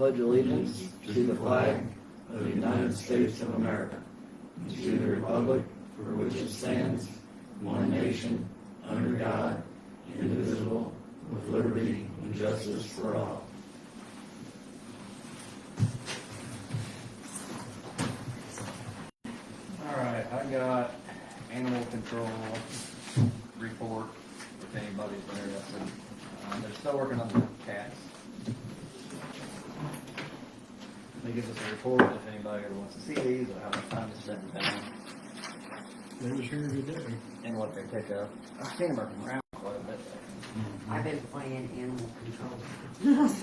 pledge allegiance to the flag of the United States of America, and to the republic for which it stands, one nation, under God, indivisible, with liberty and justice for all. Alright, I got animal control report, if anybody's interested. They're still working on the cats. They give us a report if anybody ever wants to see these or how much time to spend down They was here today. and what they pick up. I've seen them around quite a bit. I've been playing animal control.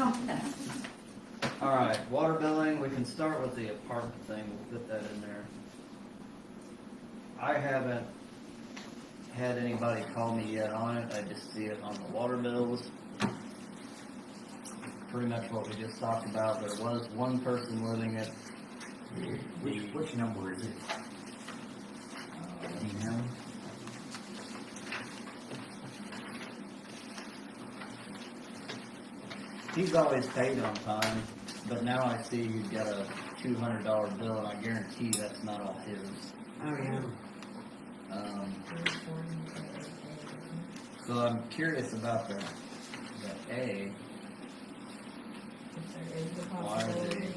Alright, water billing, we can start with the apartment thing, we'll put that in there. I haven't had anybody call me yet on it, I just see it on the water bills. Pretty much what we just talked about, there was one person living it. Which number is it? Do you know? He's always paid on time, but now I see he's got a $200 bill and I guarantee that's not all his. Oh, yeah. So I'm curious about the A. Why are they?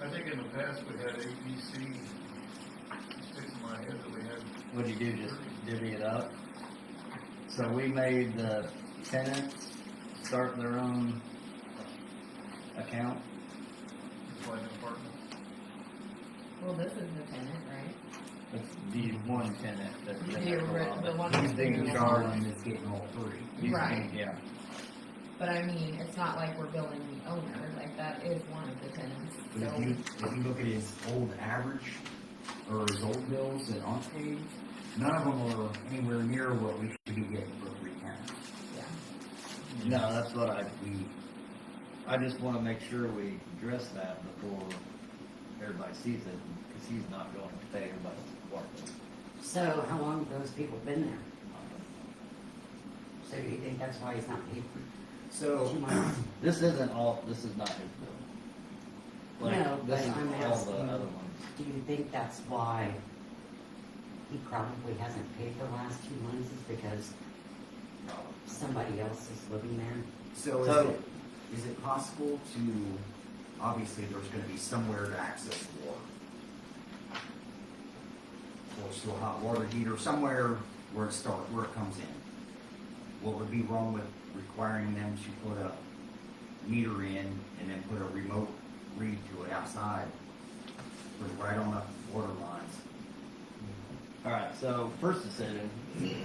I think in the past we had ABC. Sticks in my head that we had. What'd you do, just divvy it up? So we made the tenants start their own account? It's like an apartment. Well, this is the tenant, right? It's the one tenant that's been The there for a while, the but one he's that's being been there. charged. And it's getting all free. He's Right. being- Yeah. But I mean, it's not like we're billing the owner, like that is one of the tenants. But if you look at his old average, or his old bills that aren't paid, none of them are anywhere near what we should be getting for 3 tenants. Yeah. No, that's what I just want to make sure we address that before everybody sees it, because he's not going to pay everybody's water bill. So, how long have those people been there? So, do you think that's why he's not paid for So, 2 months? This is not his bill. Like, No, but this is I'm all the asking, other ones. do you think that's why he probably hasn't paid the last 2 months is because somebody else is living there? so So- is it possible to, obviously there's gonna be somewhere to access water. Or still hot water heater, somewhere where it comes in. What would be wrong with requiring them to put a meter in and then put a remote read to it outside? Put it right on the water lines. Alright, so first decision,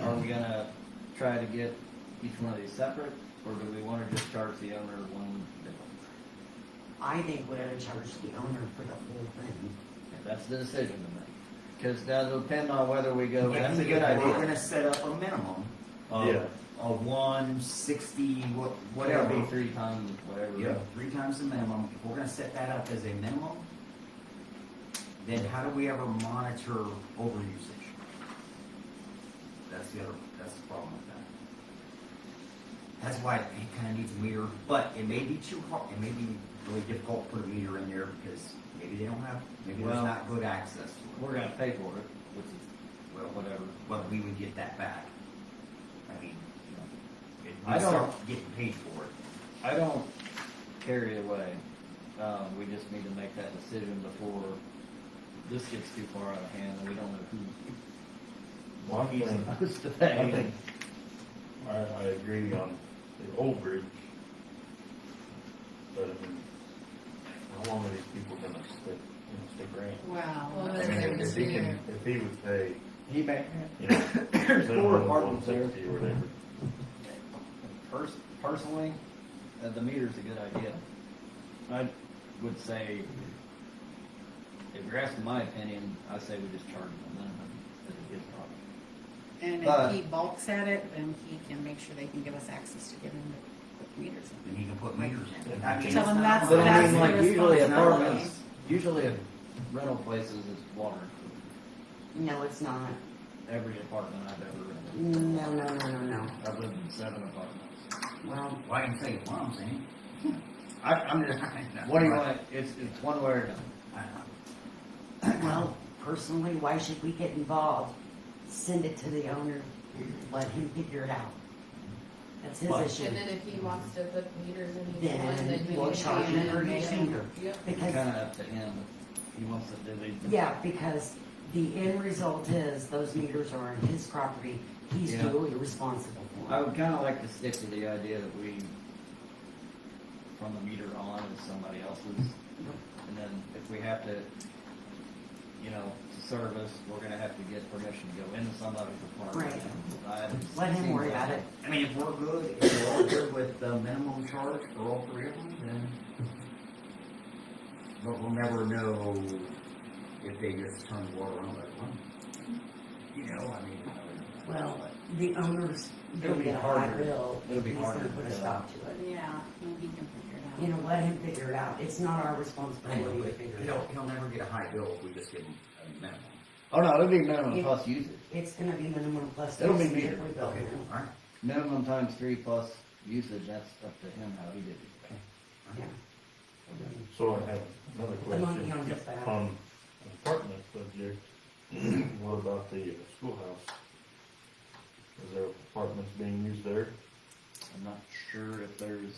are we gonna try to get each one of these separate, or do we want to just charge the owner one bill? I think we ought to charge the owner for the whole thing. That's the decision to make. Because that'll depend on whether we go, Yeah, that's a good We're idea. gonna set up a minimum of 160, whatever. Whatever, be 3 times, whatever. Yeah, 3 times the minimum. If we're gonna set that up as a minimum, then how do we ever monitor overusage? That's the problem with that. That's why it kinda needs a meter, but it may be too hard, it may be really difficult to put a meter in there because maybe they don't have, maybe there's Well, not good access to it. We're gonna pay for it, which is, Well, whatever. but we would get that back. I mean, I we don't- start getting paid for it. I don't carry away. We just need to make that decision before this gets too far out of hand and we don't know One who's thing, supposed to I pay. think, I agree on the old bridge. But I mean, how long are these people gonna stick around? Wow. I mean, if he would pay, He may, you know, there's 4 minimum apartments there. 160 or whatever. Personally, the meter's a good idea. I would say, if you're asking my opinion, I say we just charge them a minimum. It's a good problem. And But- if he balks at it, then he can make sure they can give us access to get him to put meters in. Then you can put meters in. I mean, Tell them that's- But I mean, the like usually responsibility. apartments, usually rental places is water. No, it's not. Every apartment I've ever rented. No. I've lived in 7 apartments. Well, Well, I can tell you what I'm saying. I'm just. What do you want, it's one way or another. Well, personally, why should we get involved? Send it to the owner, let him figure it out. That's his But- issue. And then if he wants to put meters in each one, then Then he we'll can charge pay him for and each pay meter. Yep. Because, Kinda up to him, if he wants to delete. yeah, because the end result is those meters are on his property. He's Yeah. duly responsible for I them. would kinda like to stick to the idea that we, from the meter on, is somebody else's. And then if we have to, you know, to service, we're gonna have to get permission to go into somebody's apartment. Let him worry about it. I mean, if we're good, if we're all good with the minimum charge for all three of them, then. But we'll never know if they just turn the water on at one. You know, I mean. Well, the owner's It'll gonna be get a high harder. bill. It'll be He's harder gonna put a to- stop to it. Yeah, well, he can figure it out. You know, let him figure it out. It's not our I know, responsibility to but figure it out. he'll never get a high bill if we just give him a minimum. Oh, no, it'll be minimum Yeah. plus usage. It's gonna be minimum plus. It'll be usage if metered. we build it. Alright, Minimum times 3 plus usage, that's up to him how he did it. Yeah. So I have another The money question. on his back. On an apartment subject, what about the schoolhouse? Is there apartments being used there? I'm not sure if there's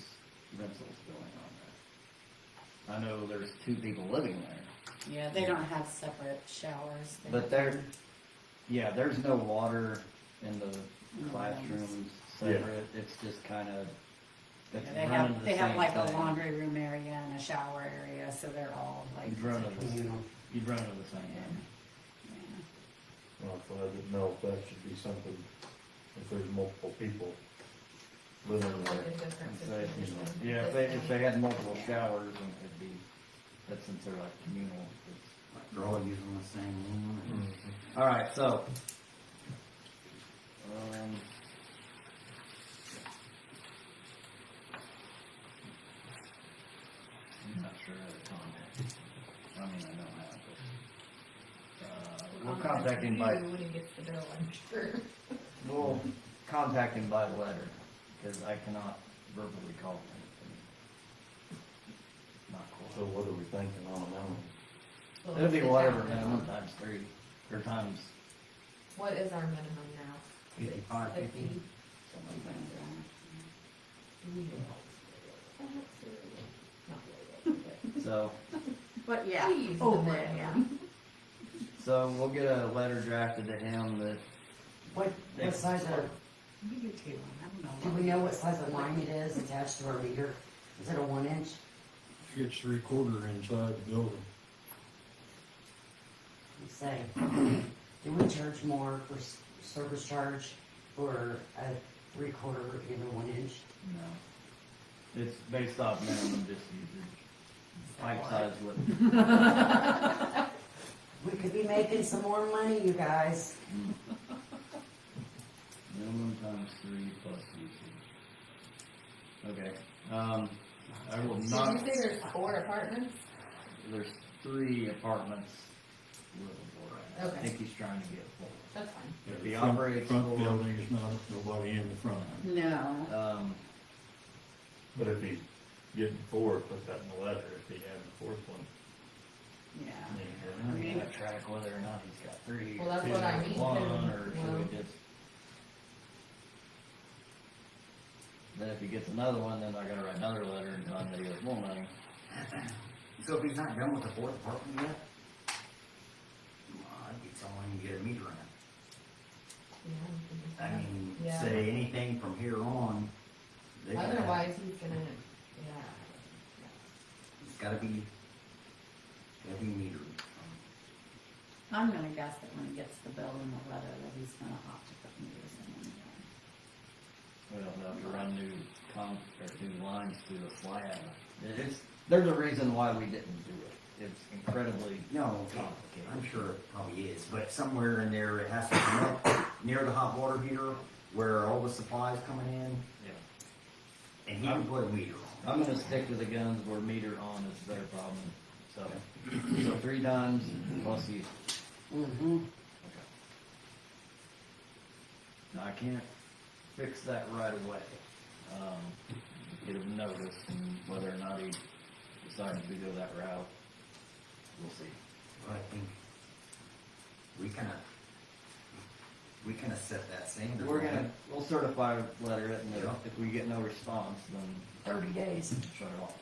rentals going on there. I know there's 2 people living there, Yeah, they don't have separate showers. They but have- there, yeah, there's no water in the No classrooms separate, it's just kinda, it's Yeah, They running have, the they have same like a thing. laundry room area and a shower area, so they're all like. You'd run into, Communal. you'd run into the same thing. Yeah. Well, so I didn't know if that should be something, if there's multiple people living Sounds like there. a different And so, situation. yeah, if they had multiple showers, and it'd be, but since they're like communal, it's. like they're all using the same one. and- Alright, so. I'm not sure how to contact. I mean, I know how, but. We'll contact him by, You when he gets the bill, I'm sure. we'll contact him by letter, because I cannot verbally call him. Not So cool. what are we thinking on a minimum? Well, It'll be sit whatever down. minimum times 3, or times, What is our minimum now? 55, 50. something like that. So, But yeah, Please, over the it, yeah. minimum. so we'll get a letter drafted to him that, What size of, We do too, I don't know. do we know what size of line it is attached to our meter? Is it a 1-inch? It's 3/4 inside the building. Say, do we charge more for service charge for a 3/4 and a 1-inch? no. It's based off minimum just usage. Pipe size would, We could be making some more money, you guys. minimum times 3 plus usage. Okay, I will Did not, you say there's 4 apartments? there's 3 apartments living for right now. I Okay. think he's trying to get 4. That's fine. If he Front- operates Front 4, building is not, nobody in the front. No, But if he's getting 4, put that in the letter, if he had the 4th one. yeah. we're gonna track whether or not he's got 3, Well, that's or 2, what I or mean, 1, too. or should Well- we just? Then if he gets another one, then I gotta write another letter and tell him that he owes more money. So if he's not done with the 4th apartment yet, I'd get someone and get a meter in it. Yeah, we can do I that. mean, Yeah. say anything from here on. they gotta have- Otherwise, he's gonna, yeah. It's gotta be metered. I'm gonna guess that when he gets the bill in the letter, that he's gonna opt to put meters in anyway. We'll have to run new lines through the slab. There's a reason why we didn't do it. It's incredibly No, complicated. I'm sure it probably is, but somewhere in there, it has to come up near the hot water heater where all the supplies coming in, Yeah. and he can put a meter on. I'm gonna stick to the guns where meter on is their problem, so 3 times plus usage. Mm-hmm. Now, I can't fix that right away. get a notice, and whether or not he decides to go that route, we'll see. But I think we kinda set that standard. We'll certify letter it, and Yeah. if we get no response, then 30 days. shut it off.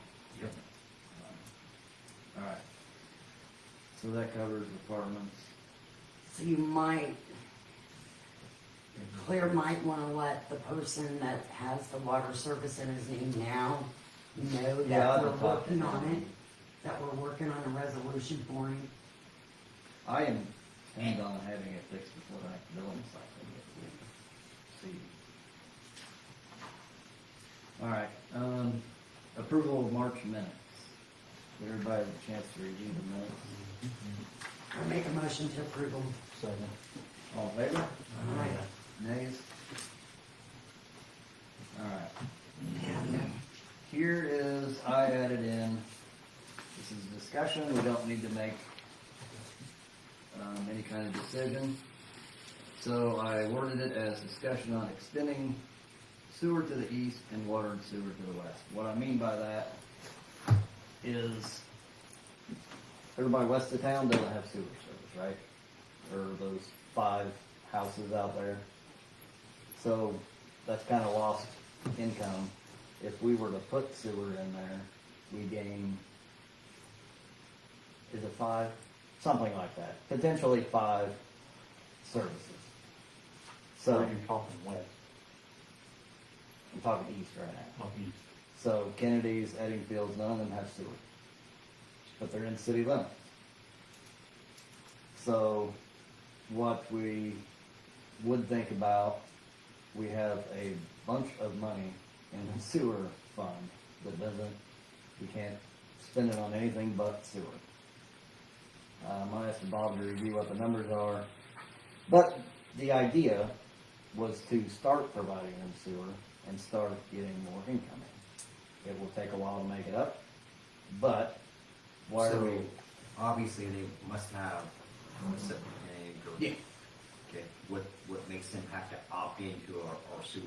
Yep. Alright. So that covers apartments. So you might, Claire might wanna let the person that has the water service in his name now know Yeah, that I'll we're talk to working him. on it, that we're working on a resolution for him. I am hands on having it fixed before the next billing cycle gets in. See. Alright, approval of March minutes. Did everybody have a chance to review the minutes? I make a motion to approve them. Second. All in favor? Aye. Nays? Alright. Here is, I added in, this is discussion, we don't need to make, any kind of decision. So I worded it as discussion on extending sewer to the east and water and sewer to the west. What I mean by that is, everybody west of town doesn't have sewer service, right? Or those 5 houses out there. So that's kind of lost income. If we were to put sewer in there, we gain, is it 5? Something like that. Potentially 5 services. So So, you're talking west, I'm talking east right now. not east. So Kennedy's, Eddingfields, none of them have sewer. But they're in city limits. So what we would think about, we have a bunch of money in the sewer fund that we can't spend it on anything but sewer. I asked Bob to review what the numbers are, but the idea was to start providing them sewer and start getting more income in. It will take a while to make it up, but why are So, we? obviously, they must have a septic tank or. Yeah. Okay, what makes them have to opt into our sewer?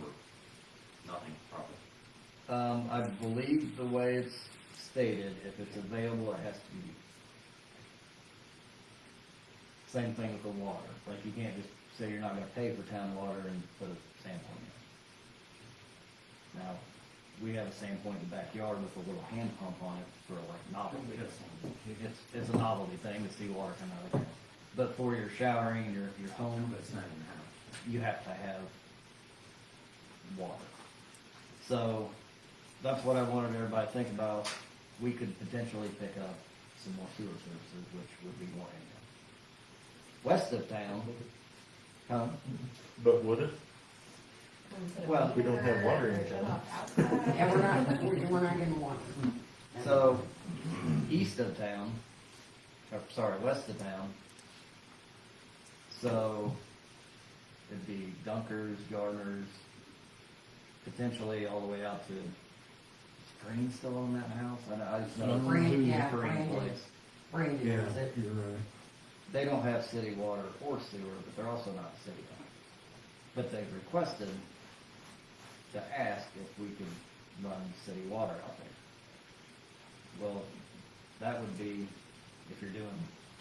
Nothing, probably. I believe the way it's stated, if it's available, it has to be used. Same thing with the water, like you can't just say you're not gonna pay for town water and put a sample in. Now, we have a sample in the backyard with a little hand pump on it for like novelty. It's a novelty thing to see water come out of there. But for your showering and your home, But it's not in the house. you have to have water. So, that's what I wanted everybody to think about. We could potentially pick up some more sewer services, which would be more income. West of town, But would it? Well, we don't have water in town. Yeah, we're not gonna want them. so, east of town, or sorry, west of town, so, it'd be Dunkers, Gardners, potentially all the way out to, Spring still on that house? I just know Brand- it's yeah, Spring Brandon. place. Brandon is it. You're right. They don't have city water or sewer, but they're also not city owned. But they've requested to ask if we could run city water out there. Well, that would be, if you're doing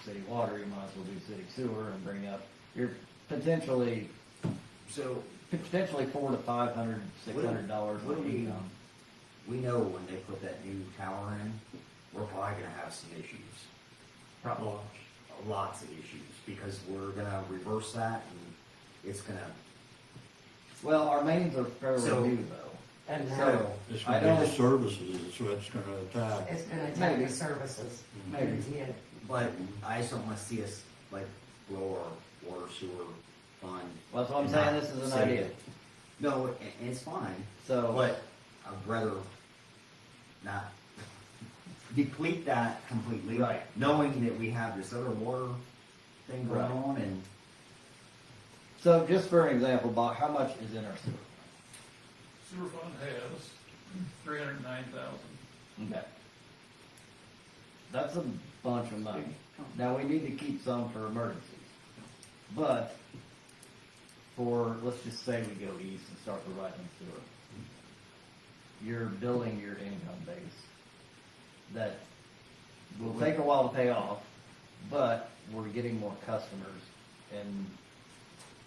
city water, you might as well do city sewer and bring up, you're potentially So, $400 to $500, $600 What do of we- income. we know when they put that new tower in, we're probably gonna have some issues. Probably. Lots of issues, because we're gonna reverse that and it's gonna, Well, our mains are fairly So- new though. And So, It's I gonna be the don't, services, is what's gonna attack. it's gonna attack Maybe. the services. Maybe. Guarantee it. but I just don't wanna see us like blow our water sewer fund. well, that's what I'm saying, this is an Save idea. it. No, it's fine, So, but I'd rather not deplete that completely. Right. Knowing that we have this other water thing going Right. on and so just for an example, Bob, how much is in our sewer? Sewer fund has 309,000. Okay. That's a bunch of money. Now, we need to keep some for emergencies. But for, let's just say we go east and start providing sewer. you're building your income base that will take a while to pay off, but we're getting more customers, and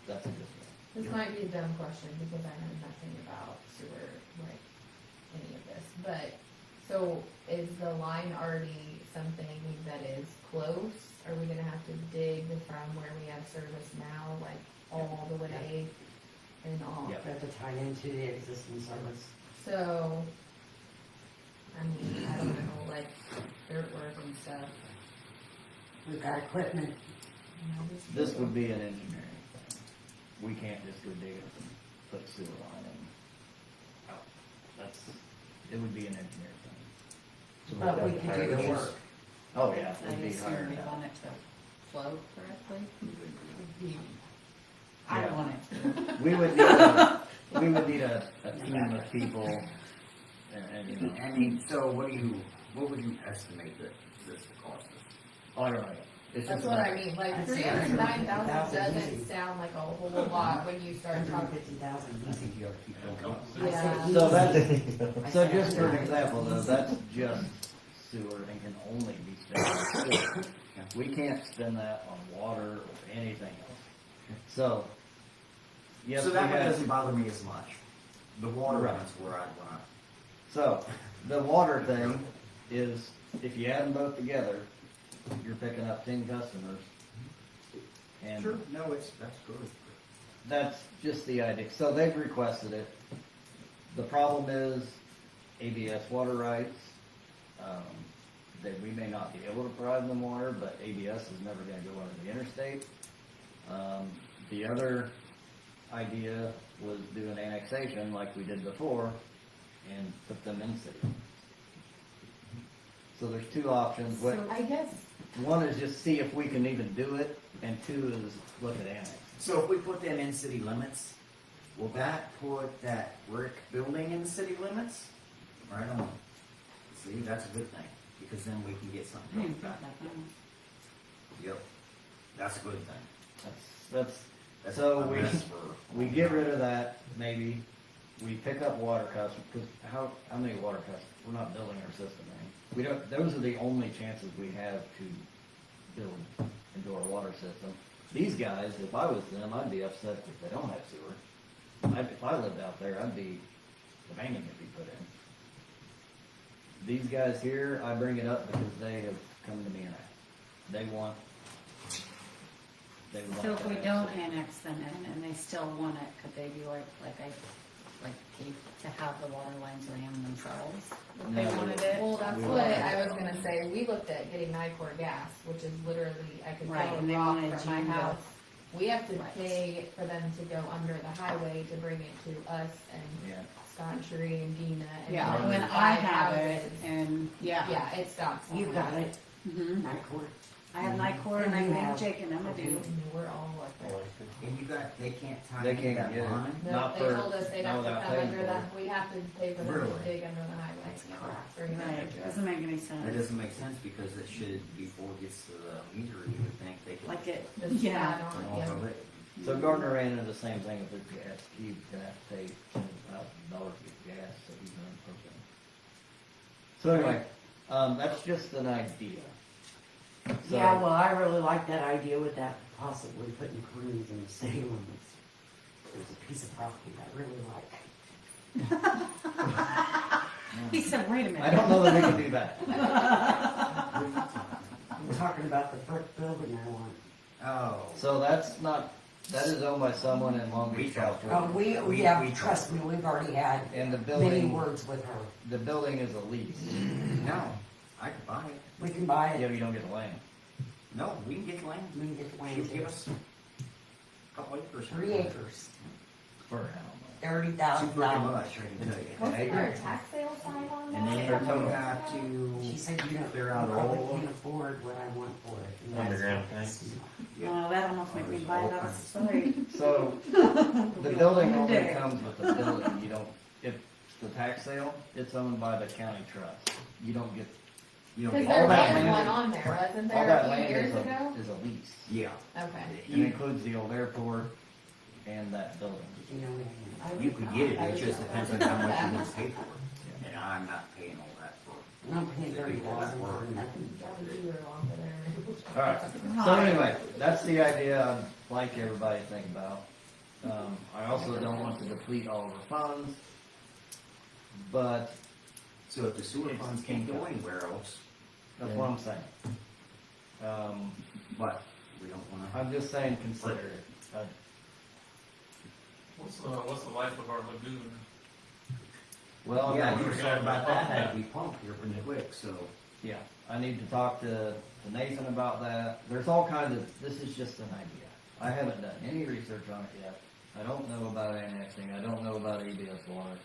that's a good thing. This might be a dumb question because I know nothing about sewer, like, any of this, but, so is the line already something that is close? Are we gonna have to dig from where we have service now, like, all the way and all? Yep. Got to tie into the existing service. So, I mean, I don't know, like, dirt work and stuff. We've got equipment. you know, This would be an engineering thing. We can't just go dig it and put sewer line in. Out. It would be an engineer thing. So But we got can to do the hire work. Oh, yeah, I it'd be assume higher we than want that. it to flow correctly. Yeah. I don't want it to. We would need a team of people and, you know, I mean, so what would you estimate that this will cost us? I don't know. It's That's just what like- I mean, like, I'd say 309,000 150,000 doesn't easy. sound like a whole lot when you start talking. 150,000 I easy. think you have to keep going. Yeah. So that's, I so said just for an 150. example though, that's just sewer and can only be spent on sewer. We can't spend that on water or anything else. So, yes, So we that one have, doesn't bother me as much. The water Right. one's where I want. so, the water thing is, if you add them both together, you're picking up 10 customers. And No, that's good. that's just the idea. So they've requested it. The problem is ABS water rights. That we may not be able to provide them water, but ABS is never gonna go under the interstate. The other idea was do an annexation like we did before and put them in city. So there's two options. What, I guess, one is just see if we can even do it, and two is look at annex. So if we put them in city limits, will that put that brick building in the city limits? Right on. See, that's a good thing, because then we can get something Hmm, back. Yep, that's a good thing. That's That's So a we- mess for- we get rid of that, maybe, we pick up water customers, because how many water customers, we're not building our system, right? We don't, those are the only chances we have to build into our water system. These guys, if I was them, I'd be upset if they don't have sewer. If I lived out there, I'd be demanding it be put in. These guys here, I bring it up because they have come to me and asked. They want. So if we that. don't annex them in and they still want it, could they be like keep to have the water lines ran themselves? If they No. wanted it? well, that's We what want- I was gonna say, we looked at getting Nicor gas, which is literally, I could Right, throw a and they rock wanted from my you to- house. We have to Right. pay for them to go under the highway to bring it to us and Yeah. Scott and Sheree and Dina and. Yeah, all when the I 5 have it houses. and, yeah. Yeah, it stops. You got it, Mhm. Nicor. I have Nicor and I And you have have- Jake and Emma do. We're all like I that. like it. And you got, they can't tie They into can't that get it. line? No, Not they for- told us they'd no, have to without come paying under for that, it. we have to pay for them to Really? dig under the highway. That's Yeah, crap. bring it Right, under. doesn't make any That sense. doesn't make sense, because it should, before it gets to the meter, you would think they could. Like it, The yeah. stat on it, Off yeah. of it. So Gardner ran into the same thing with their gas. He's gonna have to pay $10,000 to get gas, so he's running propane. So anyway, that's just an idea. So- Yeah, well, I really like that idea with that possibly putting crews in the city limits. There's a piece of property I really like. He said, wait a minute. I don't know that we can do that. I'm talking about the brick building I want. Oh. So that's not, that is owned by someone in Long Beach, California. We Trust me, we've already had And the many building, words with her. the building is a lease. No, I could buy it. We can buy Yeah, it, but you don't get the land. No, we can get land. we can get She'll land, give us a couple acres. 3 acres, For how much? Too $30,000. pretty much, I can tell you. Wasn't Hey, there a tax sale sign on that? And then total. you have She to, said, you know, Clear out you probably all- can't afford what I want for it. And that's Underground what tanks. Well, that almost made me buy it out of society. So, the building only Day. comes with the building, you don't, if the tax sale, it's owned by the county trust. You don't get, you know, Cause all there that was land- one on there, wasn't all there that a few land years is ago? is a lease. yeah. Okay. It includes the old airport and that building. You know, I You would could not. get it, I it would just not. depends on how much you want to pay for it. I'm not paying all that for. I'm paying $30,000 for nothing. That was you were off of there. Alright, so anyway, that's the idea I'd like everybody to think about. I also don't want to deplete all of our funds, but So if the sewer funds can't go anywhere else, that's what I'm saying. but we don't wanna. I'm just saying consider it. What's the life of our lagoon? Well, Yeah, I you need- were talking about that, had to be pumped here pretty quick, so. yeah, I need to talk to Nathan about that. There's all kinds of, this is just an idea. I haven't done any research on it yet. I don't know about annexing, I don't know about ABS water.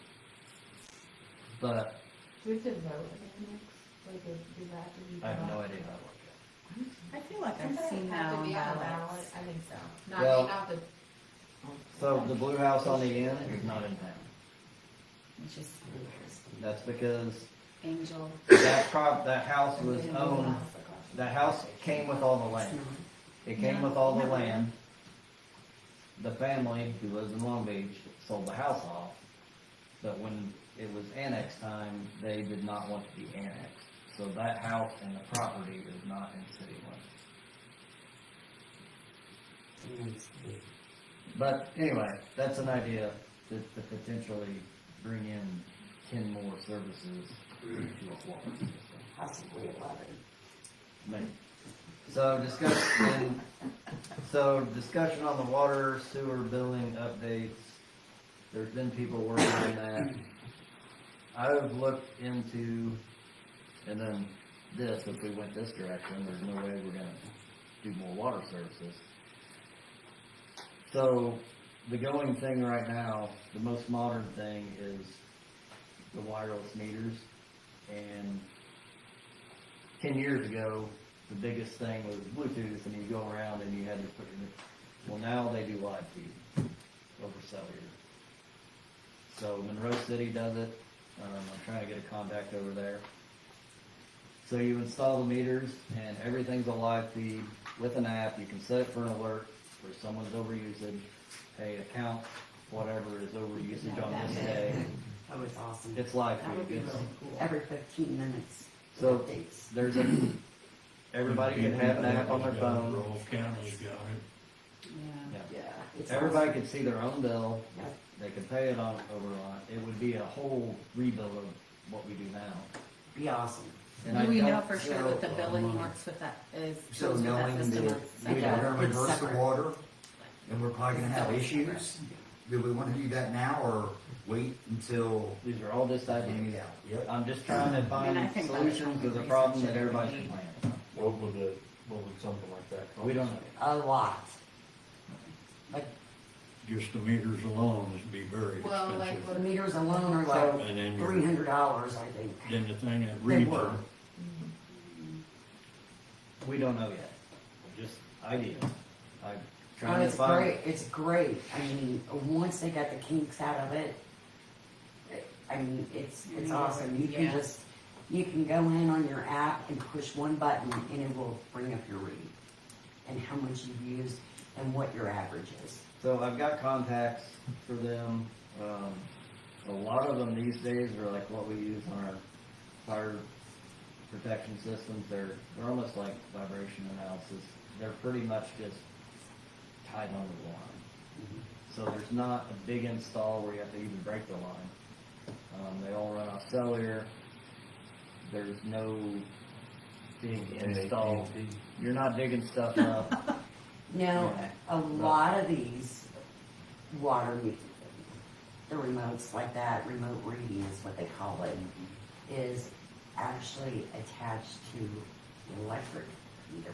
But Do we have to vote again next? Like, do that? I have no idea how it works yet. I feel like I've Doesn't seen it that have to on be on the ballots. ballot? I think so. Well- Not the, So the blue house on the end is not in town. It's just That's because Angel. that house was owned, that house came with all the land. It came with all the land. The family who lives in Long Beach sold the house off, but when it was annex time, they did not want to be annexed. So that house and the property is not in city limits. But anyway, that's an idea to potentially bring in 10 more services to a water system. Possibly 11. Maybe. So discussion on the water sewer billing updates. There's been people working on that. I've looked into, and then this, if we went this direction, there's no way we're gonna do more water services. So the going thing right now, the most modern thing is the wireless meters. And 10 years ago, the biggest thing was Bluetooth, and you go around and you had to put your, well, now they do live feed over cellular. So Monroe City does it. I'm trying to get a contact over there. So you install the meters and everything's a live feed with an app. You can set it for an alert for someone's overusage. Hey, account whatever is overusage on this day. That was awesome. It's live That would feed. be It's- really cool. Every 15 minutes. So Updates. there's a, everybody can have an app on their phone. Rolfe County's got it. Yeah. Yeah. Yeah. It's Everybody awesome. could see their own bill. Yep. They could pay it on over on. It would be a whole rebuild of what we do now. Be awesome. And Do I we know don't- for sure that the billing works with that, is, So goes with that knowing system? that or- we're Yeah. gonna reverse the Separate. water, and we're probably gonna have issues, do we wanna do that now, or wait until? These are all just ideas. Yep. I'm just trying to I find think solutions to the that problem that research everybody should should be- plan. What would something like that cost? We don't know. A lot. Like, Just the meters alone is be very well, like, expensive. the meters alone are So- like And then your, $300, I think. then the thing that They reads were. them, We don't know yet. Just ideas. I'm Oh, trying to it's find. great, it's great. I mean, once they got the kinks out of it, I mean, it's awesome. You can Yeah. just, you can go in on your app and push one button and it will bring up your read and how much you've used and what your average is. So I've got contacts for them. A lot of them these days are like what we use on our fire protection systems. They're almost like vibration analysis. They're pretty much just tied onto the line. So there's not a big install where you have to even break the line. They all run off cellular. There's no big install. You're not digging stuff up. Now, Yeah. a lot of these water, the remotes like that, remote reading is what they call it, is actually attached to the electric meter.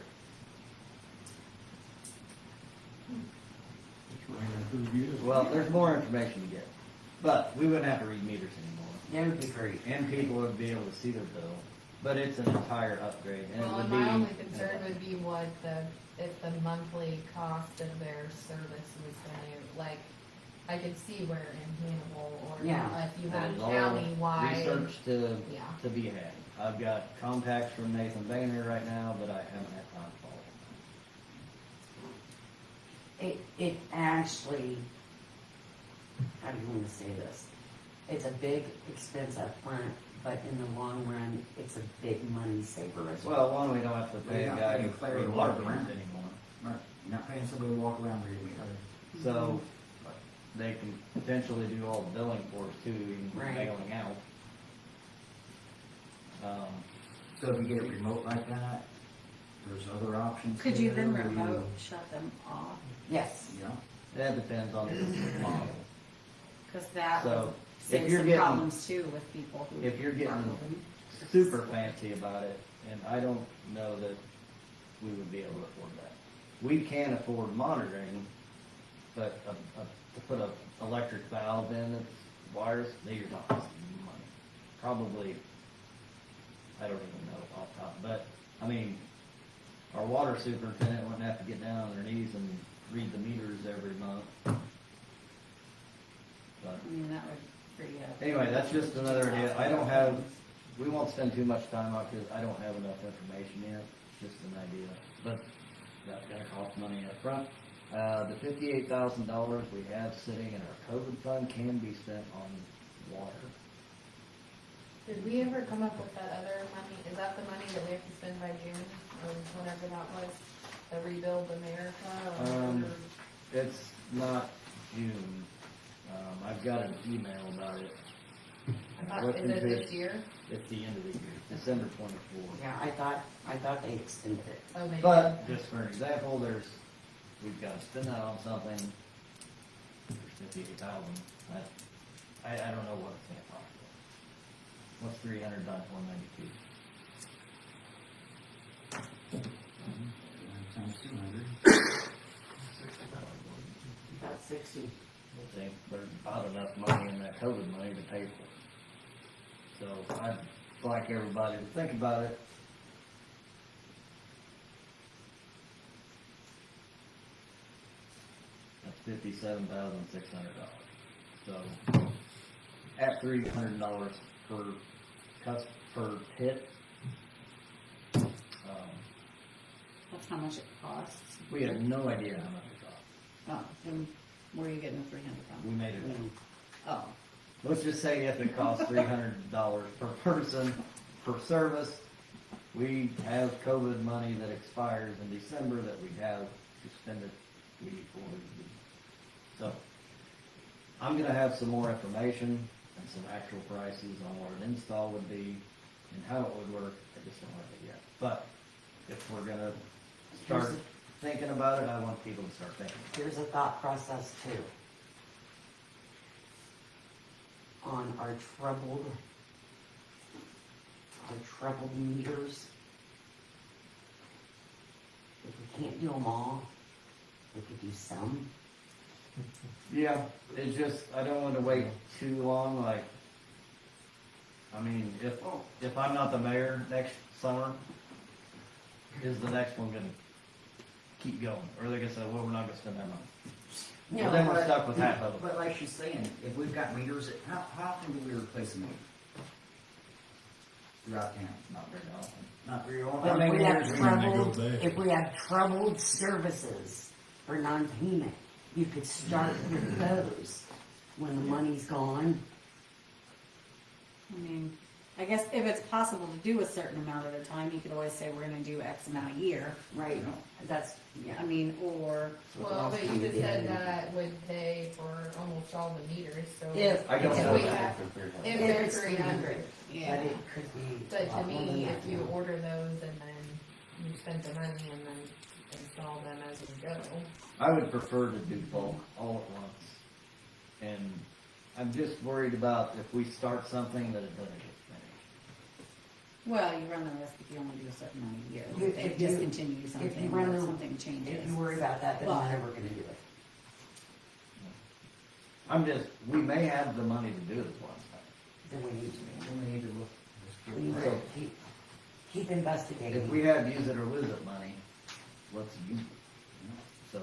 it's running through you. Well, there's more information to get, but we wouldn't have to read meters anymore, That would be great. and people would be able to see their bill. But it's an entire upgrade, and it well, would and be. my only concern would be what if the monthly cost of their service was gonna, like, I could see where in Hannibal or Yeah. if you That had is all countywide. research Yeah. to be had. I've got contacts from Nathan Boehner right now, but I haven't had time to follow. It actually, how do you want to say this? It's a big expense up front, but in the long run, it's a big money saver as well. Well, one, we don't have to pay a We're not guy paying for Clary the to water walk meters around. anymore. Right, you're not paying somebody to walk around reading it. So, they can potentially do all the billing for us too, even Right. mailing out. So if you get it remote like that, there's other options. Could you there, then where remote shut them off? Yes, Yeah, That depends on the model. Cause that So, would if save you're some getting- problems too with people who. If you're getting aren't- super fancy about it, and I don't know that we would be able to afford that. We can afford monitoring, but to put a electric valve in that's wires, you're talking money. Probably, I don't even know off top, but, I mean, our water superintendent wouldn't have to get down on their knees and read the meters every month. But, I mean, that would free up. anyway, that's just another idea. I don't have, we won't spend too much time on it because I don't have enough information yet. Just an idea, but that's gonna cost money up front. The $58,000 we have sitting in our COVID fund can be spent on water. Did we ever come up with that other money? Is that the money that we have to spend by June, or whenever that was? The Rebuild America, Um, or? It's not June. I've got an email about it. I thought, What is it is this it? year? It's the end of the year, December 24th. yeah, I thought they extended it. Oh, maybe. But, just for an example, we've got to spend that on something, there's 58,000, I don't know what it's gonna cost. What's 300 times 192? times 200. About 60. I think there's about enough money in that COVID money to pay for it. So I'd like everybody to think about it. That's $57,600. So at $300 per pit, That's how much it costs. we have no idea how much it costs. Oh, then where are you getting the 300 We from? made it up. Oh, Let's just say if it costs $300 per person per service, we have COVID money that expires in December that we have to spend it before we do. So, I'm gonna have some more information and some actual prices on what an install would be and how it would work. I just don't have it yet. But if we're gonna start thinking about it, I want people to start thinking. Here's a thought process too. On our troubled meters. If we can't do them all, we could do some. Yeah, it's just, I don't want to wait too long, like, I mean, if I'm not the mayor next summer, is the next one gonna keep going? Or are they gonna say, well, we're not gonna spend that money? Well, then we're stuck with half of it. But like she's saying, if we've got meters, how often do we replace a meter? Throughout town? Not very often. Not very often. But How many if we have meters troubled, if we have troubled services for non-payment, you could start with those when the money's gone. I mean, I guess if it's possible to do a certain amount at a time, you could always say, we're gonna do X amount a year. Right, that's, yeah. I mean, or, Well, but you just said that would pay for almost all the meters, so. If- I don't if know we that. have- If If they're it's 300. But yeah. it could be. But a to lot more than me, that, if you yeah. order those and then you spend the money and then install them as you go. I would prefer to do bulk all at once. And I'm just worried about if we start something that it doesn't get finished. Well, you run the risk if you only do a certain amount a year. You- If they if you- discontinue If you something, run or the, something changes. if you worry about that, then Well- you're never gonna do it. We may have the money to do it at once. Then we need to, Then we need to look. we need to keep investigating. If we have use it or lose it money, let's use it. So,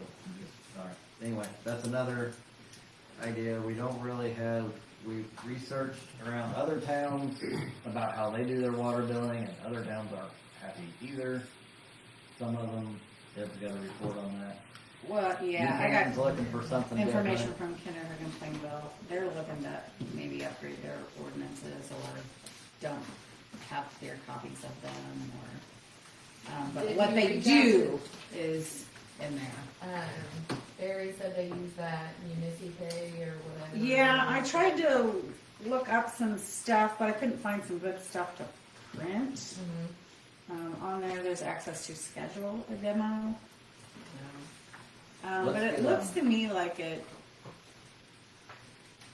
alright, anyway, that's another idea, we don't really have, we've researched around other towns about how they do their water billing, and other towns aren't happy either. Some of them, Deb's got a report on that. Well, yeah, I Newfoundland's got looking for something information different. from Kennebec and Plainville. They're looking to maybe upgrade their ordinances or don't have clear copies of them but Did what you they reach do is in there. Barry said they use that MuniCipay or whatever. Yeah, I tried to look up some stuff, but I couldn't find some good stuff to print. Mhm. On there's access to schedule a demo. But Let's it get looks on. to me like it,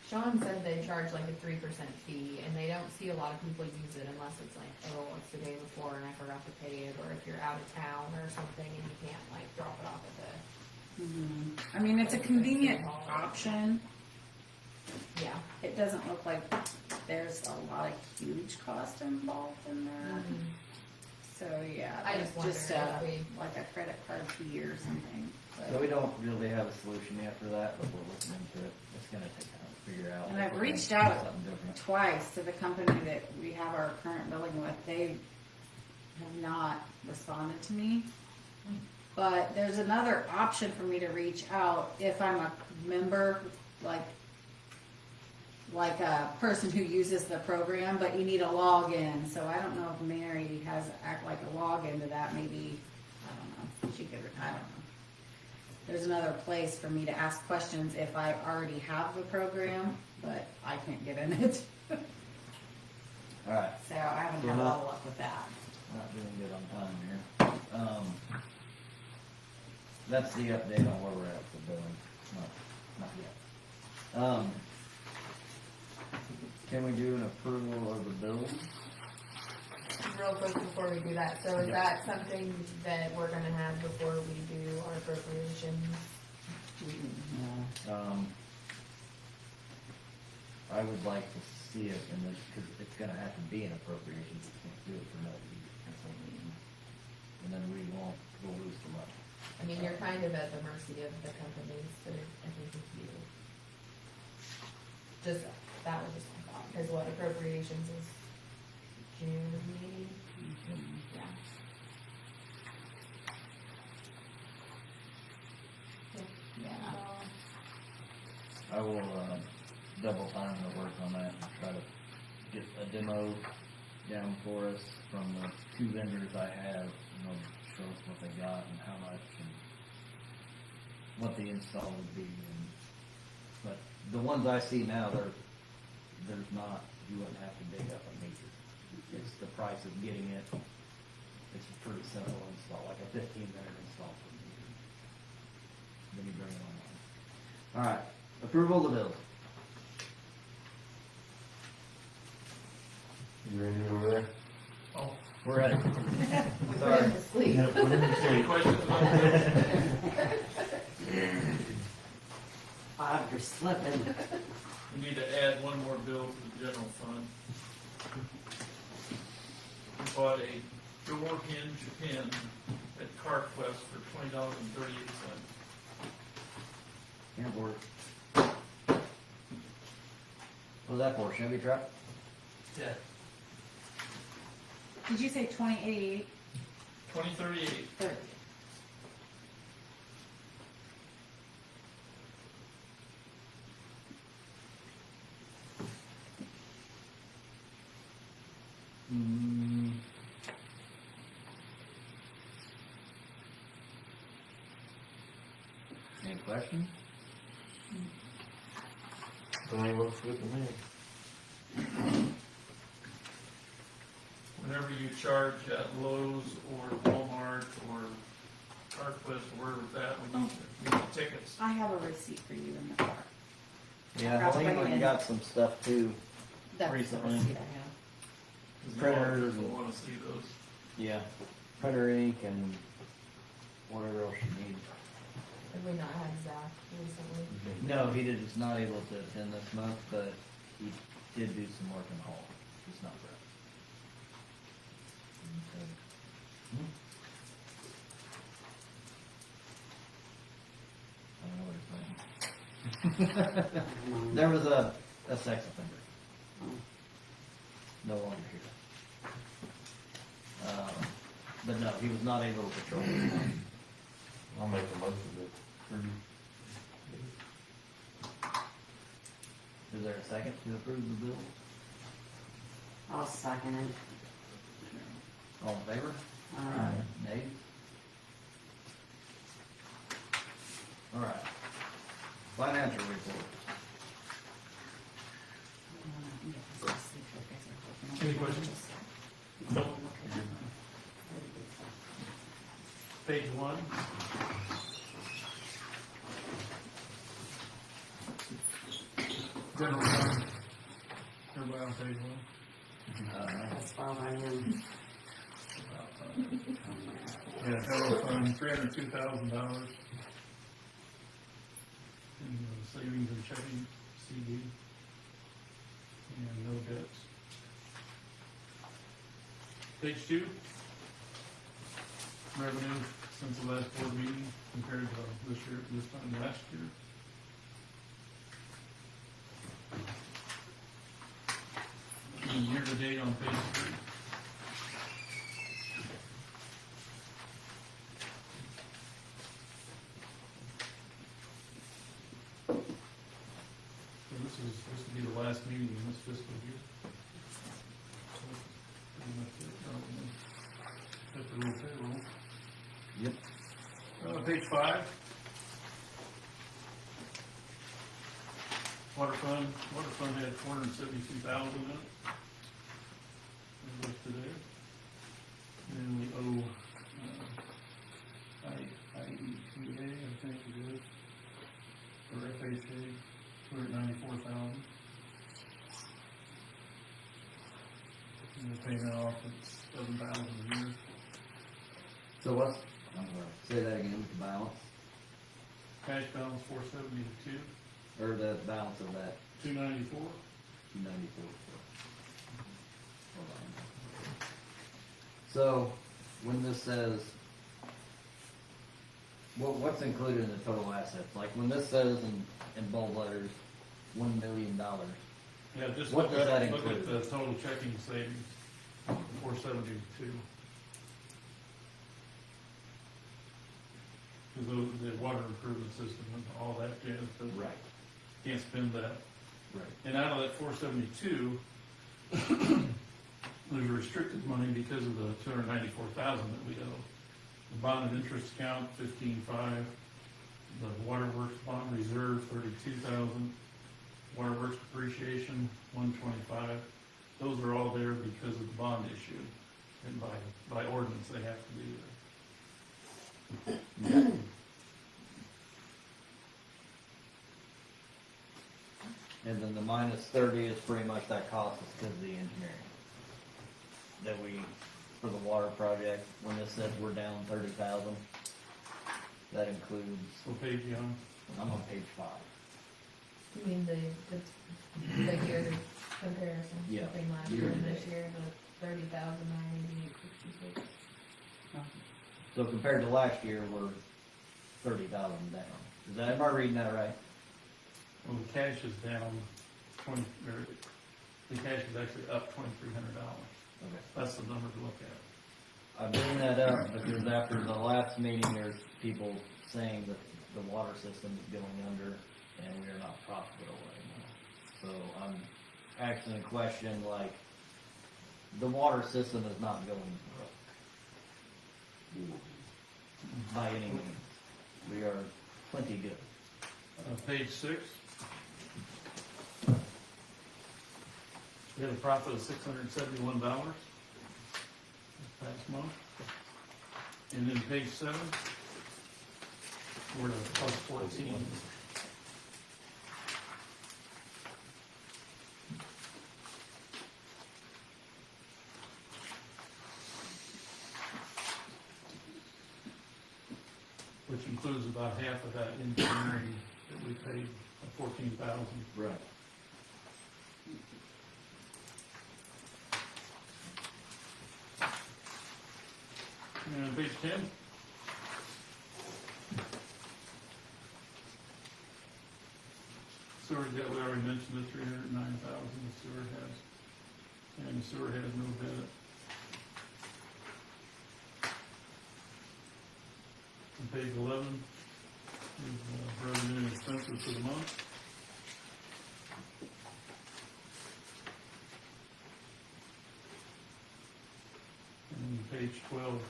Sean said they charge like a 3% fee, and they don't see a lot of people use it unless it's like, oh, it's the day before and I forgot to pay it, or if you're out of town or something and you can't like drop it off at I mean, it's a convenient option. the, yeah. It doesn't look like there's a lot of huge cost involved in there. So yeah, I it's just wonder just if we- like a credit card fee or something. So we don't really have a solution yet for that, but we're looking into it. It's gonna take time to figure out. And if I've we can reached do out something different. twice to the company that we have our current billing with. They have not responded to me. But there's another option for me to reach out if I'm a member, like a person who uses the program, but you need a login. So I don't know if Mary has like a login to that. Maybe, I don't know. She could, I don't know. There's another place for me to ask questions if I already have the program, but I can't get in it. Alright, So I haven't So had a lot not- of luck with that. not doing good on time here. That's the update on where we're at with the billing. Not yet. Can we do an approval of the bills? Real quick before we do that, so is that something that we're gonna have before we do our appropriations? I would like to see it in this, cause it's gonna have to be an appropriation, you can't do it for no reason. And then we'll lose the money. I mean, you're kind of at the mercy of the companies, so I think if you, that was just my thought, because what appropriations is June meeting? Yeah. Yeah. I will, double time the work on that and try to get a demo down for us from the two vendors I have, show us what they got and how much and what the install would be. But the ones I see now, there's not, you wouldn't have to dig up a meter. It's the price of getting it. It's a pretty simple install, like a 15-minute install for the meter. Then you bring it online. All right, approval of the bills. You ready over there? Oh, We're ready. Put Sorry. him to sleep. Yeah, put him to any sleep. questions about that? Bob, you're slipping. We need to add one more bill to the general fund. We bought a door hinge pin at CarQuest for $20.38. Can't work. What was that for, Chevy truck? Yeah. Did you say 2088? 2038. 30. Any questions? Everything looks good to me. Whenever you charge at Lowe's or Walmart or CarQuest or wherever it's at, we need the tickets. I have a receipt for you in the car. Yeah, Forgot to Helene bring it went and in. got some stuff too. That's the Recently. receipt I have. 'Cause Printers the auditors will and- wanna see those. Yeah. Printer ink and whatever else you need. Have we not had Zach recently? No, he is not able to attend this month, but he did do some work in Hall. It's not bad. I don't know what he's saying. There was a sex offender. No longer here. But no, he was not able to patrol. I'll make a motion to approve. Is there a second to approve the bill? I'll second it. All in favor? Nay? All right. Financial report. Any questions? No. Page 1. General fund. Everybody on page 1? That's all I am. Yeah, general fund, $302,000. In savings and checking, CD. And no debts. Page 2. Revenue since the last board meeting compared to this time last year. And year to date on page 3. So this will be the last meeting in this fiscal year. So pretty much it, probably. Except for a little payroll. Yep. Page 5. Water fund had 472,000 in it. It was today. And we owe, IEPA, I think it is, or FHA, 294,000. And we're paying that off at 7,000 a year. So what's, I'm sorry, say that again with the balance, Cash balance 472, or the balance of that 294. 294. Hold on. So, when this says, what's included in the total assets? Like, when this says in bold letters, $1 million, Yeah, just What look does that at include? the total checking savings, 472. Because the water improvement system and all that jazz, but right, can't spend that. right, And out of that 472, there's restricted money because of the 294,000 that we owe. The bond and interest account, 15.5. The waterworks bond reserve, 32,000. Waterworks depreciation, 125. Those are all there because of the bond issue. And by ordinance, they have to be there. and then the minus 30 is pretty much that cost is because of the engineering. That we, for the water project, when this says we're down 30,000, that includes, What page you on? I'm on page 5. You mean the year comparison Yeah, between last year year to and this date. year, the 30,988.66. So compared to last year, we're 30,000 down. Am I reading that right? Well, the cash is down 20, or the cash is actually up $2,300. Okay. That's the number to look at. I bring that up because after the last meeting, there's people saying that the water system is going under and we are not profitable anymore. So I'm asking a question like, the water system is not going broke by any means. We are plenty good. Page 6. We had a profit of $671 this past month. And then page 7, we're at a plus 14. Which includes about half of that engineering that we paid, $14,000. Right. And page 10. Sewer debt, we already mentioned the 309,000 the sewer has. And the sewer has no debt. On page 11 is revenue and expenses for the month. page 12,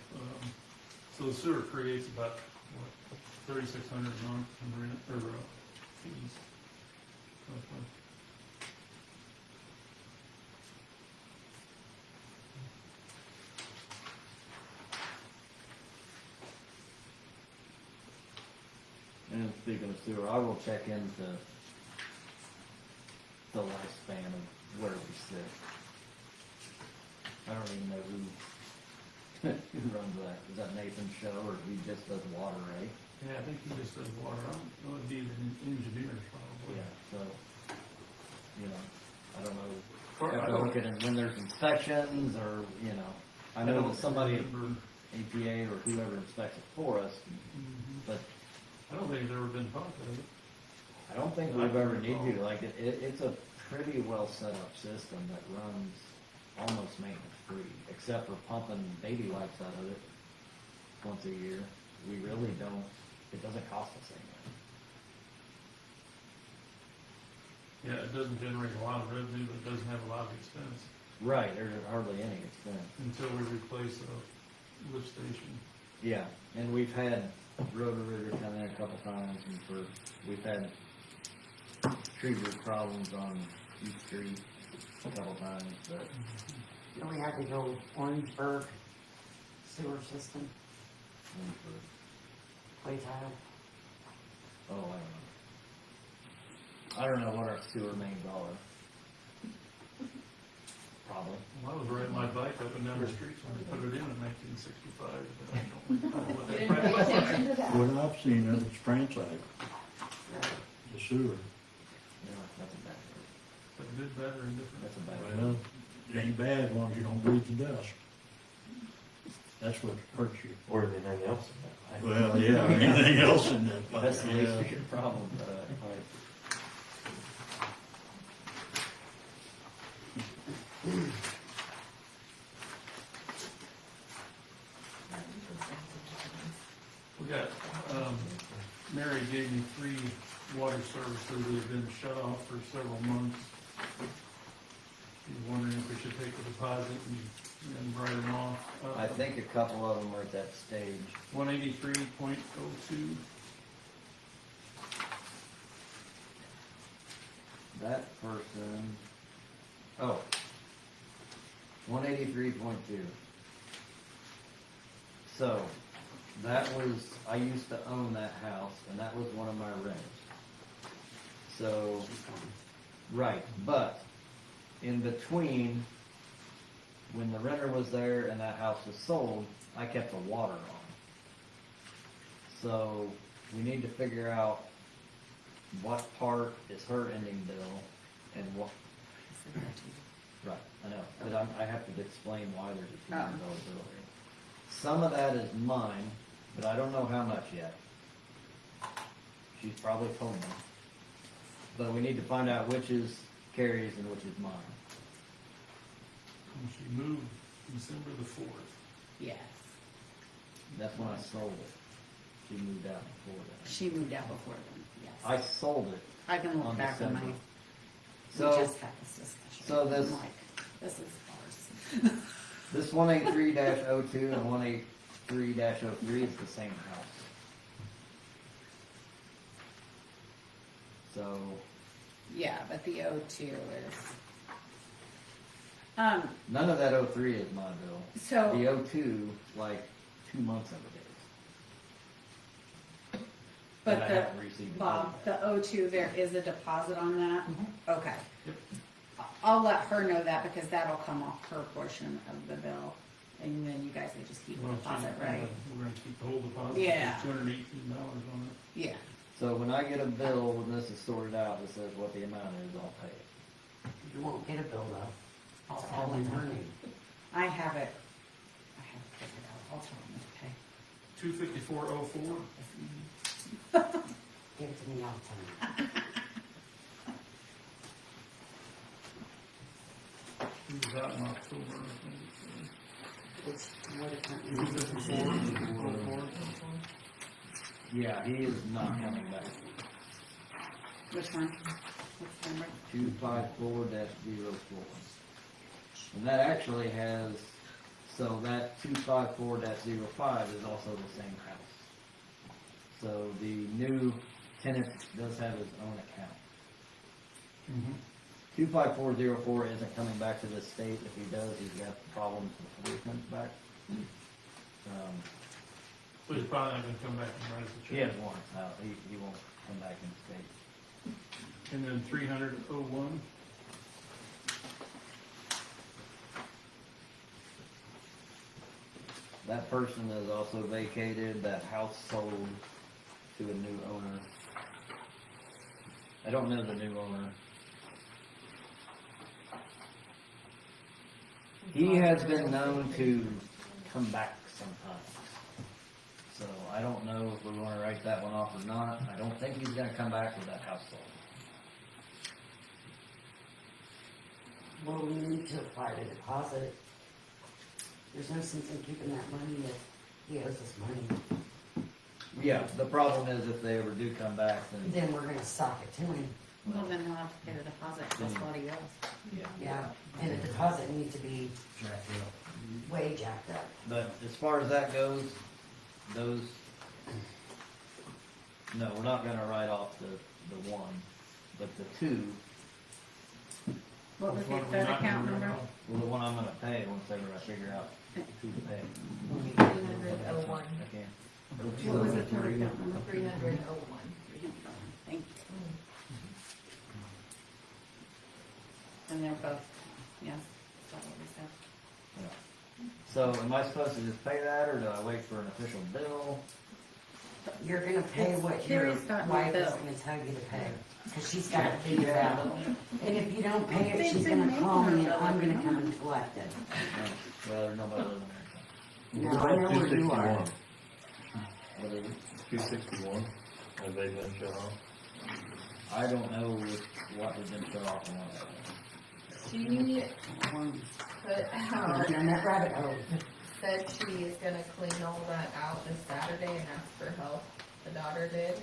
so the sewer creates about, what, 3,600 a month in rent, or, fees. roughly. And speaking of sewer, I will check into the lifespan of where we sit. I don't even know who runs that. Is that Nathan's show, or he just does water, right? Yeah, I think he just does water, I don't know, it'd be the engineers probably. Yeah, so, you know, I don't know. Or I Have to don't- look at it when there's inspections, or, you know, I know don't that somebody, remember. APA or whoever inspects it for us, Mhm. but I don't think it's ever been talked of it. I don't think we've ever needed to, like, it's a pretty well set up system that runs almost maintenance free, except for pumping baby wipes out of it once a year. We really don't, it doesn't cost us anything. Yeah, it doesn't generate a lot of revenue, but it doesn't have a lot of expense Right, there's hardly any expense. until we replace a lift station. Yeah, and we've had Roto-Rooter come in a couple times, and we've had tree root problems on East Street a couple times, but Then we have the old Orangeburg sewer system, clay tile. oh, I don't know what our sewer mains are. Probably. Well, I was riding my bike up and down the streets when they put it in 1965, but I don't recall what We that didn't pay pipe was like. attention to that. What I've seen of it's franchise, the sewer. No, that's a bad word. But good, better, and different. That's a bad word. Well, it ain't bad as long as you don't breathe the dust. That's what hurts you. Or anything else in that pipe. Well, yeah, anything else in that pipe. That's the least yeah. of your problem, pipe. We got, Mary gave me 3 water services that have been shut off for several months. She's wondering if we should take a deposit and write them off. I think a couple of them are at that stage. 183.02. That person, oh, 183.2. So, that was, I used to own that house, and that was one of my renters. So, right, but in between, when the renter was there and that house was sold, I kept the water on. So, we need to figure out what part is her ending bill and what, right, I know, but I have to explain why there's a $2 million bill here. Some of that is mine, but I don't know how much yet. She's probably told me. But we need to find out which is Carrie's and which is mine. And she moved December the 4th. Yes, That's when I sold it. She moved out before that. she moved out before then, yes. I sold it. I can look on back on my, December. we So, just had this discussion. so this- I'm like, this is ours. this 183-02 and 183-03 is the same house. So, Yeah, but the O2 is, none of that 03 is my bill. so. The 02, like 2 months of it is. But And I the, haven't received it Bob, yet. the O2, there is a deposit on that? Okay. Yep. I'll let her know that because that'll come off her portion of the bill, and then you guys will just keep the Well, deposit, she's, right? We're gonna keep the whole deposit. Yeah. $218 on it. Yeah, So when I get a bill, when this is sorted out, that says what the amount is, I'll pay it. You won't get a bill though. It's all in her name. I have it figured out, I'll tell them to pay. 254.04. Give it to me all the time. He was out in October, I think. It's what it comes. 254.04. Yeah, he is not coming back. Which one? Which number? 254-04. And that actually has So that 254-05 is also the same house. So the new tenant does have his own account. 25404 isn't coming back to the state. If he does, he's got problems before he comes back. So he's probably not gonna come back and write us a He check. has warrants out. He won't come back in the state. And then 300-01, That person is also vacated. That house sold to a new owner. I don't know the new owner. He has been known to come back sometimes. So I don't know if we wanna write that one off or not. I don't think he's gonna come back with that house sold. Well, we need to apply the deposit. There's no sense in keeping that money if he owes us money. Yeah, the problem is if they ever do come back, then, Then we're gonna sock it to him. Well, then he'll have to pay the deposit, 'cause that's what he owes. Yeah, and the deposit needs to be Jack up. way jacked up. but as far as that goes, those, no, we're not gonna write off the one, but the two, What was What the are we third not account gonna number? write off? well, the one I'm gonna pay once ever I figure out who to pay. 301. I can't. What was the third account number? 301. Thank you. And they're both, yes, that's what we said. So am I supposed to just pay that, or do I wait for an official bill? You're gonna pay It's what your Carrie's got my wife is bill. gonna tell you to pay, cause she's gotta figure it out. And if you don't pay it, she's gonna call me and I'm gonna come and collect it. Well, there's nobody living there, No, I know where you are. so. What is it? 261, have they been shut off? I don't know what has been shut off and what. She put I'll out, get down that rabbit hole. said she is gonna clean all that out this Saturday and ask for help. The daughter did.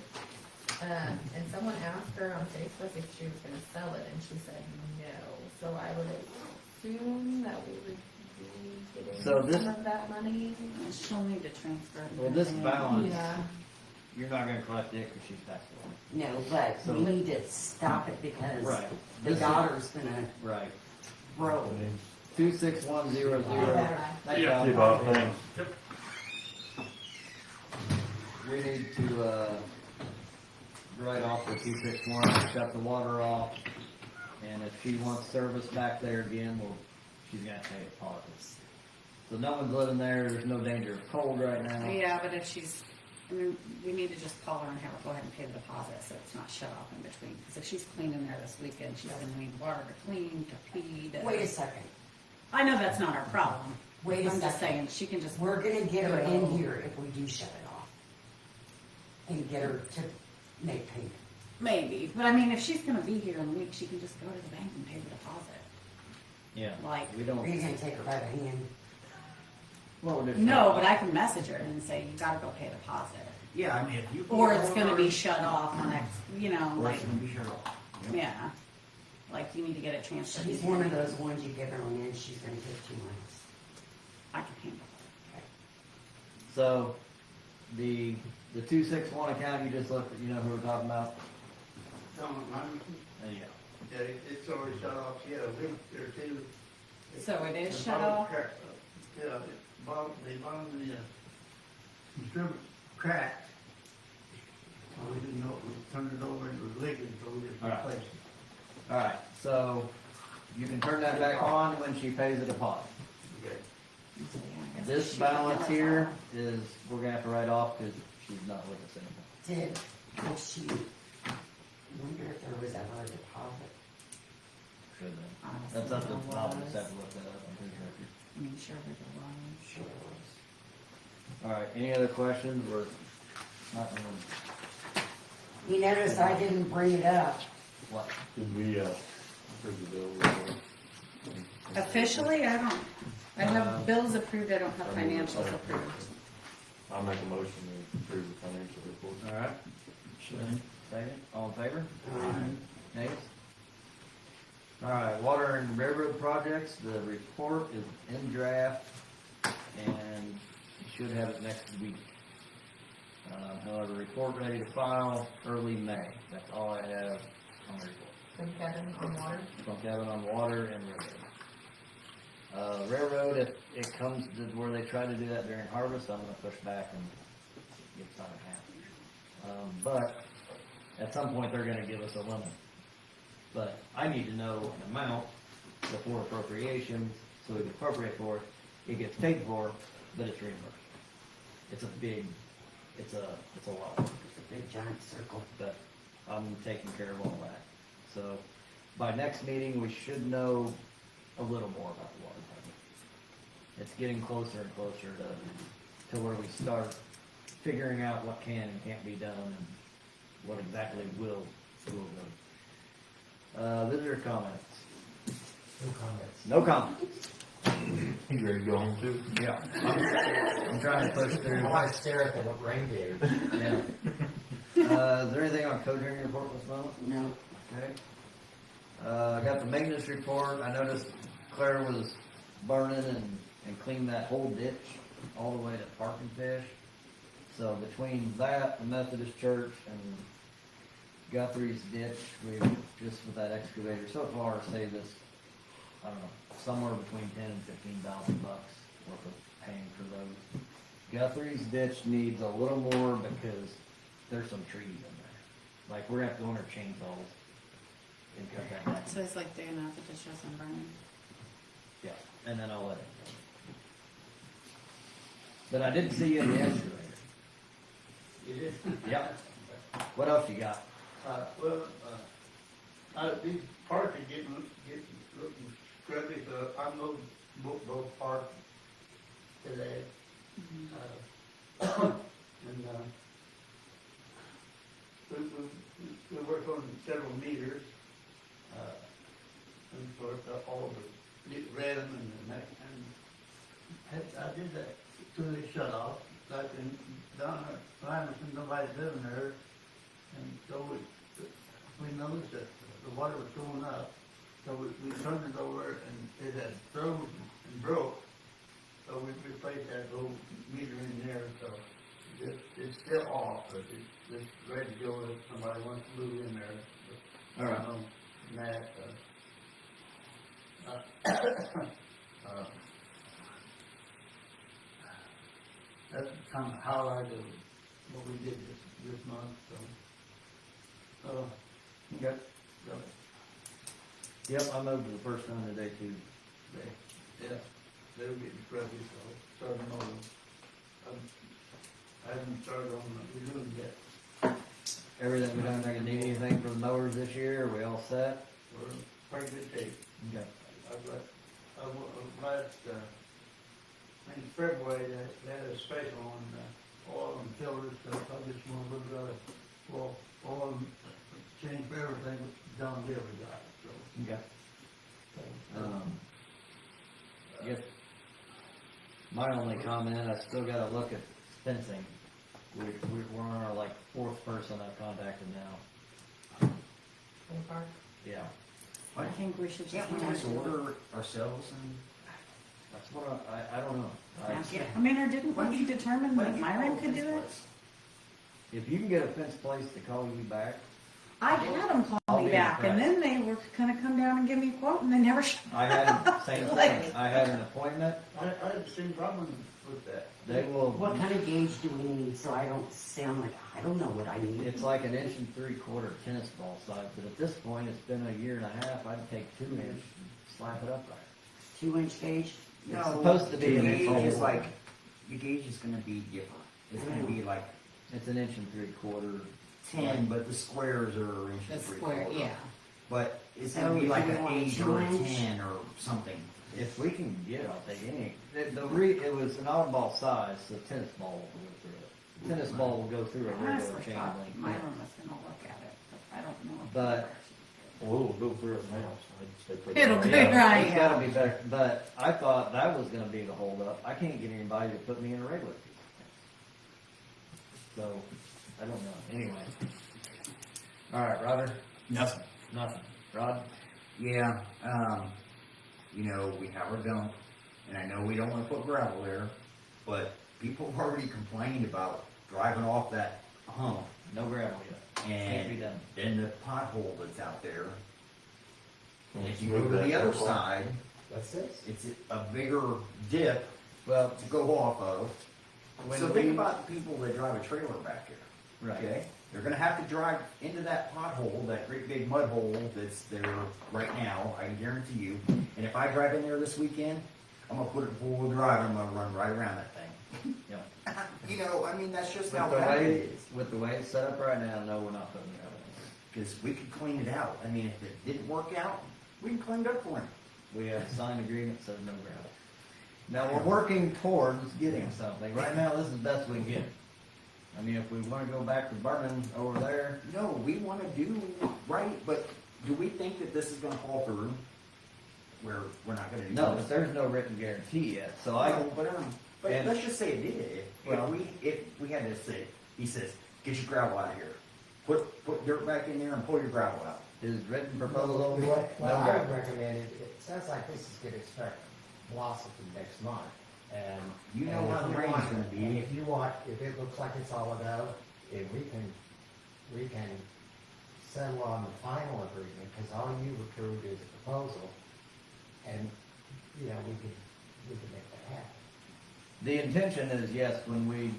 And someone asked her on Facebook if she was gonna sell it, and she said no. So I would assume that we would be getting So this- some of that money. She'll need to transfer it. Well, this balance, Yeah. you're not gonna collect it because she's taxable. No, but So- we need to stop it because Right. the This is- daughter's gonna Right. roll. 26100. Yeah. See Bob, thanks. We need to, write off the 261, shut the water off, and if she wants service back there again, well, she's gonna pay a deposit. So no one's living there, there's no danger of cold right now. Yeah, but if she's, I mean, we need to just call her and have her go ahead and pay the deposit, so it's not shut off in between. Because if she's cleaning there this weekend, she's gonna need water to clean, to pee, to. Wait a second, I know that's not our problem. wait a I'm just saying, second. she can just. We're gonna get her in here if we do shut it off. And get her to make payment. Maybe, but I mean, if she's gonna be here in a week, she can just go to the bank and pay the deposit. Yeah, Like, we Are don't. you gonna take her by the hand? Well, we're just- no, but I can message her and say, you gotta go pay a deposit. Yeah, I mean, if you. Or it's gonna be shut off on next, you know, Or like, it's gonna be shut off. Yep. yeah. Like, you need to get it transferred. She's one of those ones you give her on in, she's gonna take 2 months. I can handle So, the 261 account you just looked at, you know who we're talking about? Yeah. Yeah, it's already shut off, yeah, we, there too. it. So it is The shut bottom off? crack- Yeah, the bottom of the instrument cracked. So we didn't know, we turned it over and it was leaking, so we just All right. replaced it. Alright, so you can turn that back on when she pays the deposit. Okay. So, yeah, I guess This she balance can here bill us is, we're gonna have to write off because she's not with us anymore. Did she, wonder if there was ever a deposit? Should be. all. Honestly, That's up to, there I'll was. just have to look that up, I'm pretty sure. I mean, sure, there was. Sure it was. Alright, any other questions? We're not gonna, You notice I didn't bring it up. what? Did we, approve the bill? Officially, I don't, I have bills approved, I don't have financials approved. I'll make a motion to approve the financial report. Alright. Second, all in favor? Nays? Alright, water and railroad projects, the report is in draft. and you should have it next week. However, report ready to file early May. That's all I have on the report. From Kevin on water. From Kevin on water and railroad. Railroad, if it comes to where they try to do that during harvest, I'm gonna push back and get something happen. But at some point, they're gonna give us a limit. But I need to know an amount before appropriations, so we can appropriate for it, it gets paid for, but it's reimbursed. It's a big, it's a lot, It's a big giant circle. but I'm taking care of all that. So, by next meeting, we should know a little more about the water department. It's getting closer and closer to where we start figuring out what can and can't be done, and what exactly will go. Visitor comments? No comments. No comments. You ready to go home too? Yeah. I'm trying to push through. I want to stare at the reindeer. Yeah. Is there anything on co-drinking report this moment? No, Okay. I got the maintenance report. I noticed Claire was burning and cleaning that whole ditch all the way to Park and Fish. So between that, the Methodist Church, and Guthrie's ditch, we've just with that excavator so far saved us, I don't know, somewhere between $10,000 and $15,000 worth of paying for those. Guthrie's ditch needs a little more because there's some trees in there. Like, we're gonna have to go in our chainsaws and cut that down. So it's like digging out the dishes and burning. Yeah, and then I'll let it go. But I didn't see you in the excavator. You did? Yep. What else you got? These parks are getting looking scrubby, so I moved both parks today. And, we worked on several meters, and of course, all the read them and I did that till they shut off, like down at Lamberton, nobody's living there, and so we noticed that the water was going up, so we turned it over and it had frozen and broke, so we replaced that little meter in there, so it's still off, but it's ready to go if somebody wants to move in there. All right. Matt, that's kind of highlight of what we did this month, so. Okay. So, Yep, I moved to the first time today too. yeah, they're getting scrubby, so starting over. I haven't started on the redoing yet. Everything we done, not gonna need anything for the mowers this year? Are we all set? We're in pretty good shape. Okay. Last, in February, they had a special on oil and filters, so I just want a little bit of, oil, change for everything, John Deere got it, so. Okay. I guess my only comment, I still gotta look at fencing. We're on our like fourth person I've contacted now. For the park. Yeah. I think we should Can't just. we just order ourselves and? That's what I don't know. I mean, or didn't we determine that Myron could do it? If you can get a fence place to call you back, I had them I'll call me be back, and impressed. then they were gonna come down and give me a quote, and they never showed. I had, same thing, I had an appointment, I had the same problem with that. they will, what kind of gauge do we need, so I don't sound like, I don't know what I need. it's like an 1.75 inch tennis ball size, but at this point, it's been a year and a half, I'd take 2 inch and slap it up there. 2-inch gauge? It's supposed to be The an gauge inch is hole. like, the gauge is gonna be different. It's gonna be like It's an 1.75 inch. 10, but the squares are inch The and square, 3/4. yeah. But it's So gonna be if like you an want 8 2 or a inch? 10 or something. If we can get it, I'll take any. It was an oddball size, so tennis ball will go through it. Tennis ball will go through a regular Honestly, chain thought link. Myron was gonna look at it, but I don't know. But Well, it'll go through it now, so I'd say put it It'll on. go yeah, right, it's gotta yeah. be better, but I thought that was gonna be the holdup. I can't get anybody to put me in a regular piece of fence. So, I don't know, anyway. Alright, Roger? Nothing. Nothing. Rod? Yeah, you know, we have our dump, and I know we don't wanna put gravel there, but people have already complained about driving off that hump No gravel yet. Can't be and done. then the pothole that's out there. And if you Smooth go to that the other stuff off. side, What's this? it's a bigger dip Well, to go off of. when So we, think about the people that drive a trailer back here. right, Okay, they're gonna have to drive into that pothole, that great big mud hole that's there right now, I can guarantee you. And if I drive in there this weekend, I'm gonna put it in four-wheel drive, I'm gonna run right around that thing. yeah. You know, I mean, that's just how With the bad it way, is. with the way it's set up right now, no, we're not putting gravel in. Cause we could clean it out. I mean, if it didn't work out, we can clean it up for him. We have signed agreement, says no gravel. Now, we're working towards getting something. Right now, this is the best we can get. I mean, if we wanna go back to burning over there, No, we wanna do right, but do we think that this is gonna fall through? Where we're not gonna do no, this? but there's no written guarantee yet, so But and- let's just say it did. Well- If we had to say, he says, get your gravel out of here. Put dirt back in there and pull your gravel out. his written proposal, What no I would gravel. recommend, it sounds like this is gonna start blossoming next month, and. You know and how if the you rain's want- gonna be. And if you want, if it looks like it's all a go, if we can settle on the final agreement, cause all you approved is a proposal, and, you know, we can make that happen. The intention is, yes, when we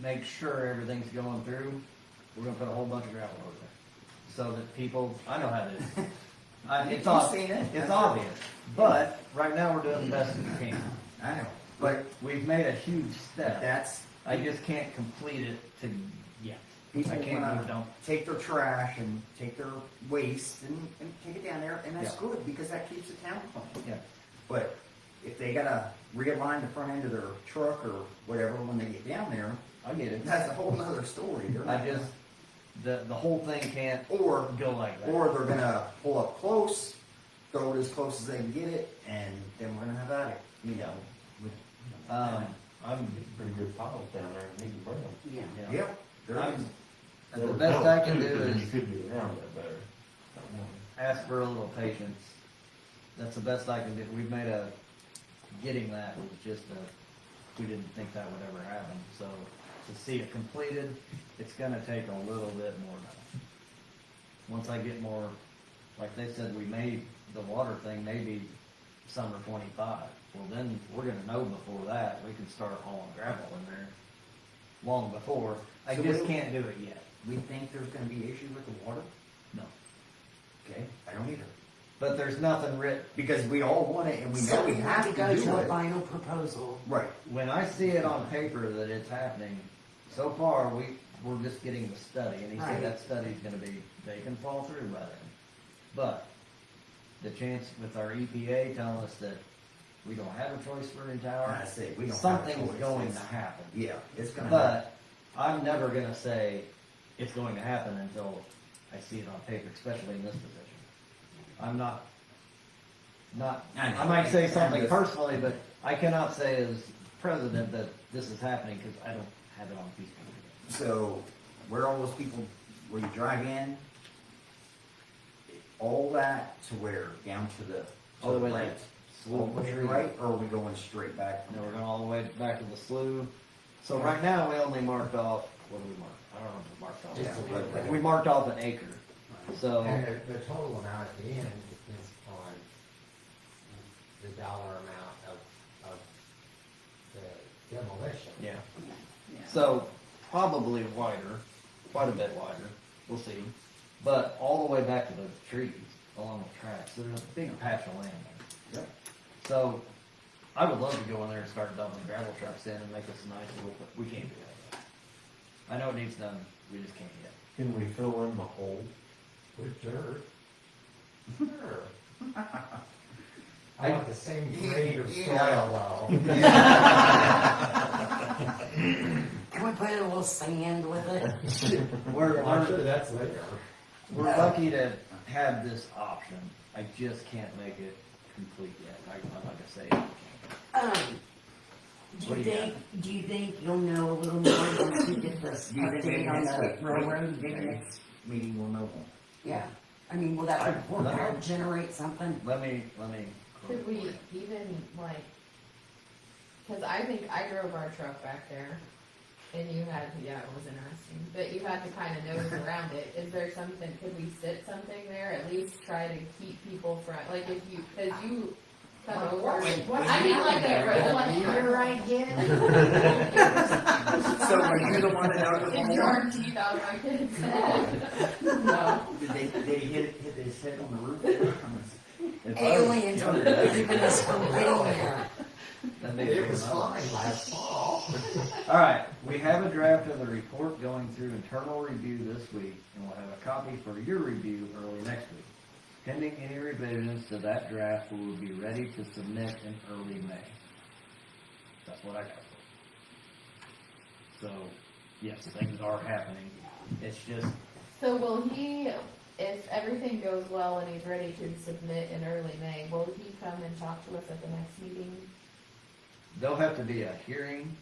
make sure everything's going through, we're gonna put a whole bunch of gravel over there. So that people, I know how it is. It's You've ob- seen it. it's obvious, but right now we're doing the best we can. I know, But we've made a huge but step. that's, I just can't complete it to yet. people I can't wanna move down. take their trash and take their waste and take it down there, and that's Yeah. good, because that keeps the town clean. Yeah. But if they gotta realign the front end of their truck or whatever when they get down there, I get it. that's a whole nother story. They're I not just, the whole thing can't Or, go like that. or they're gonna pull up close, throw it as close as they can get it, and then we're gonna have at it, you know. I'm, Pretty good piles down there, and you can burn them. Yeah. yeah. Yep. there I'm- is. The best I can do You is could be around that better. ask for a little patience. That's the best I can do. We've made getting that was just we didn't think that would ever happen. So to see it completed, it's gonna take a little bit more now. Once I get more, like they said, the water thing maybe summer 25. Well, then we're gonna know before that. We can start hauling gravel in there long before. I So just we'll- can't do it yet. We think there's gonna be issue with the water? No. Okay, I don't either. But there's nothing written. Because we all want it, and we know So we we have to go do to a it. final proposal. Right. When I see it on paper that it's happening, so far, we're just getting the study, and he Right. said that study's gonna be, they can fall through by then. But, the chance with our EPA telling us that we don't have a choice for a tower, I say, we don't have a something's choice. going to It's- happen. Yeah, it's gonna happen. But, I'm never gonna say it's going to happen until I see it on paper, especially in this position. I'm not, I know. I might say I'm something just- personally, but I cannot say as president that this is happening because I don't have it on piece of paper. So, where all those people, where you drive in, all that to where, down to the, All the way right? there. All the way right, or are we going straight back? And then we're going all the way back to the slough. So right now, we only marked off, what do we mark? I don't know if we marked off. Just a little bit. We marked off an acre. So, And the total amount at the end depends on the dollar amount of the demolition. yeah. So probably wider, quite a bit wider, we'll see. But all the way back to the trees along the tracks, there's a big patch of land there. Yep. So I would love to go in there and start dumping gravel trucks in and make us a nice little, but we can't do that yet. I know it needs done, we just can't yet. Can we fill in the hole? With dirt. Sure. I want the same grade of soil though. Can we put a little sand with it? I'm sure that's later. We're lucky to have this option. I just can't make it complete yet. Like I say, Do What you do you think, do you think you'll know a little more once we get this Do you think maybe update on next the week? railroad? Maybe next meeting we'll know more. Yeah, I mean, will that I- report let me- card generate something? let me. Could we even like cause I think I drove our truck back there, and you had, yeah, it was interesting, but you had to kinda nose around it. Is there something, could we sit something there, at least try to keep people from, like, if you, cause you come over. I mean, like like, You're right, again. So were you the one that out of the If hole? your teeth out of my kid's head. No. Did he hit his head on the roof? If I was Aliens are younger, keeping us from being here. that'd be It was another- fine last fall. All right, we have a draft of the report going through internal review this week, and we'll have a copy for your review early next week. Pending any revisions to that draft, we will be ready to submit in early May. That's what I got. So, yes, things are happening. It's just, So will he, if everything goes well and he's ready to submit in early May, will he come and talk to us at the next meeting? there'll have to be a hearing,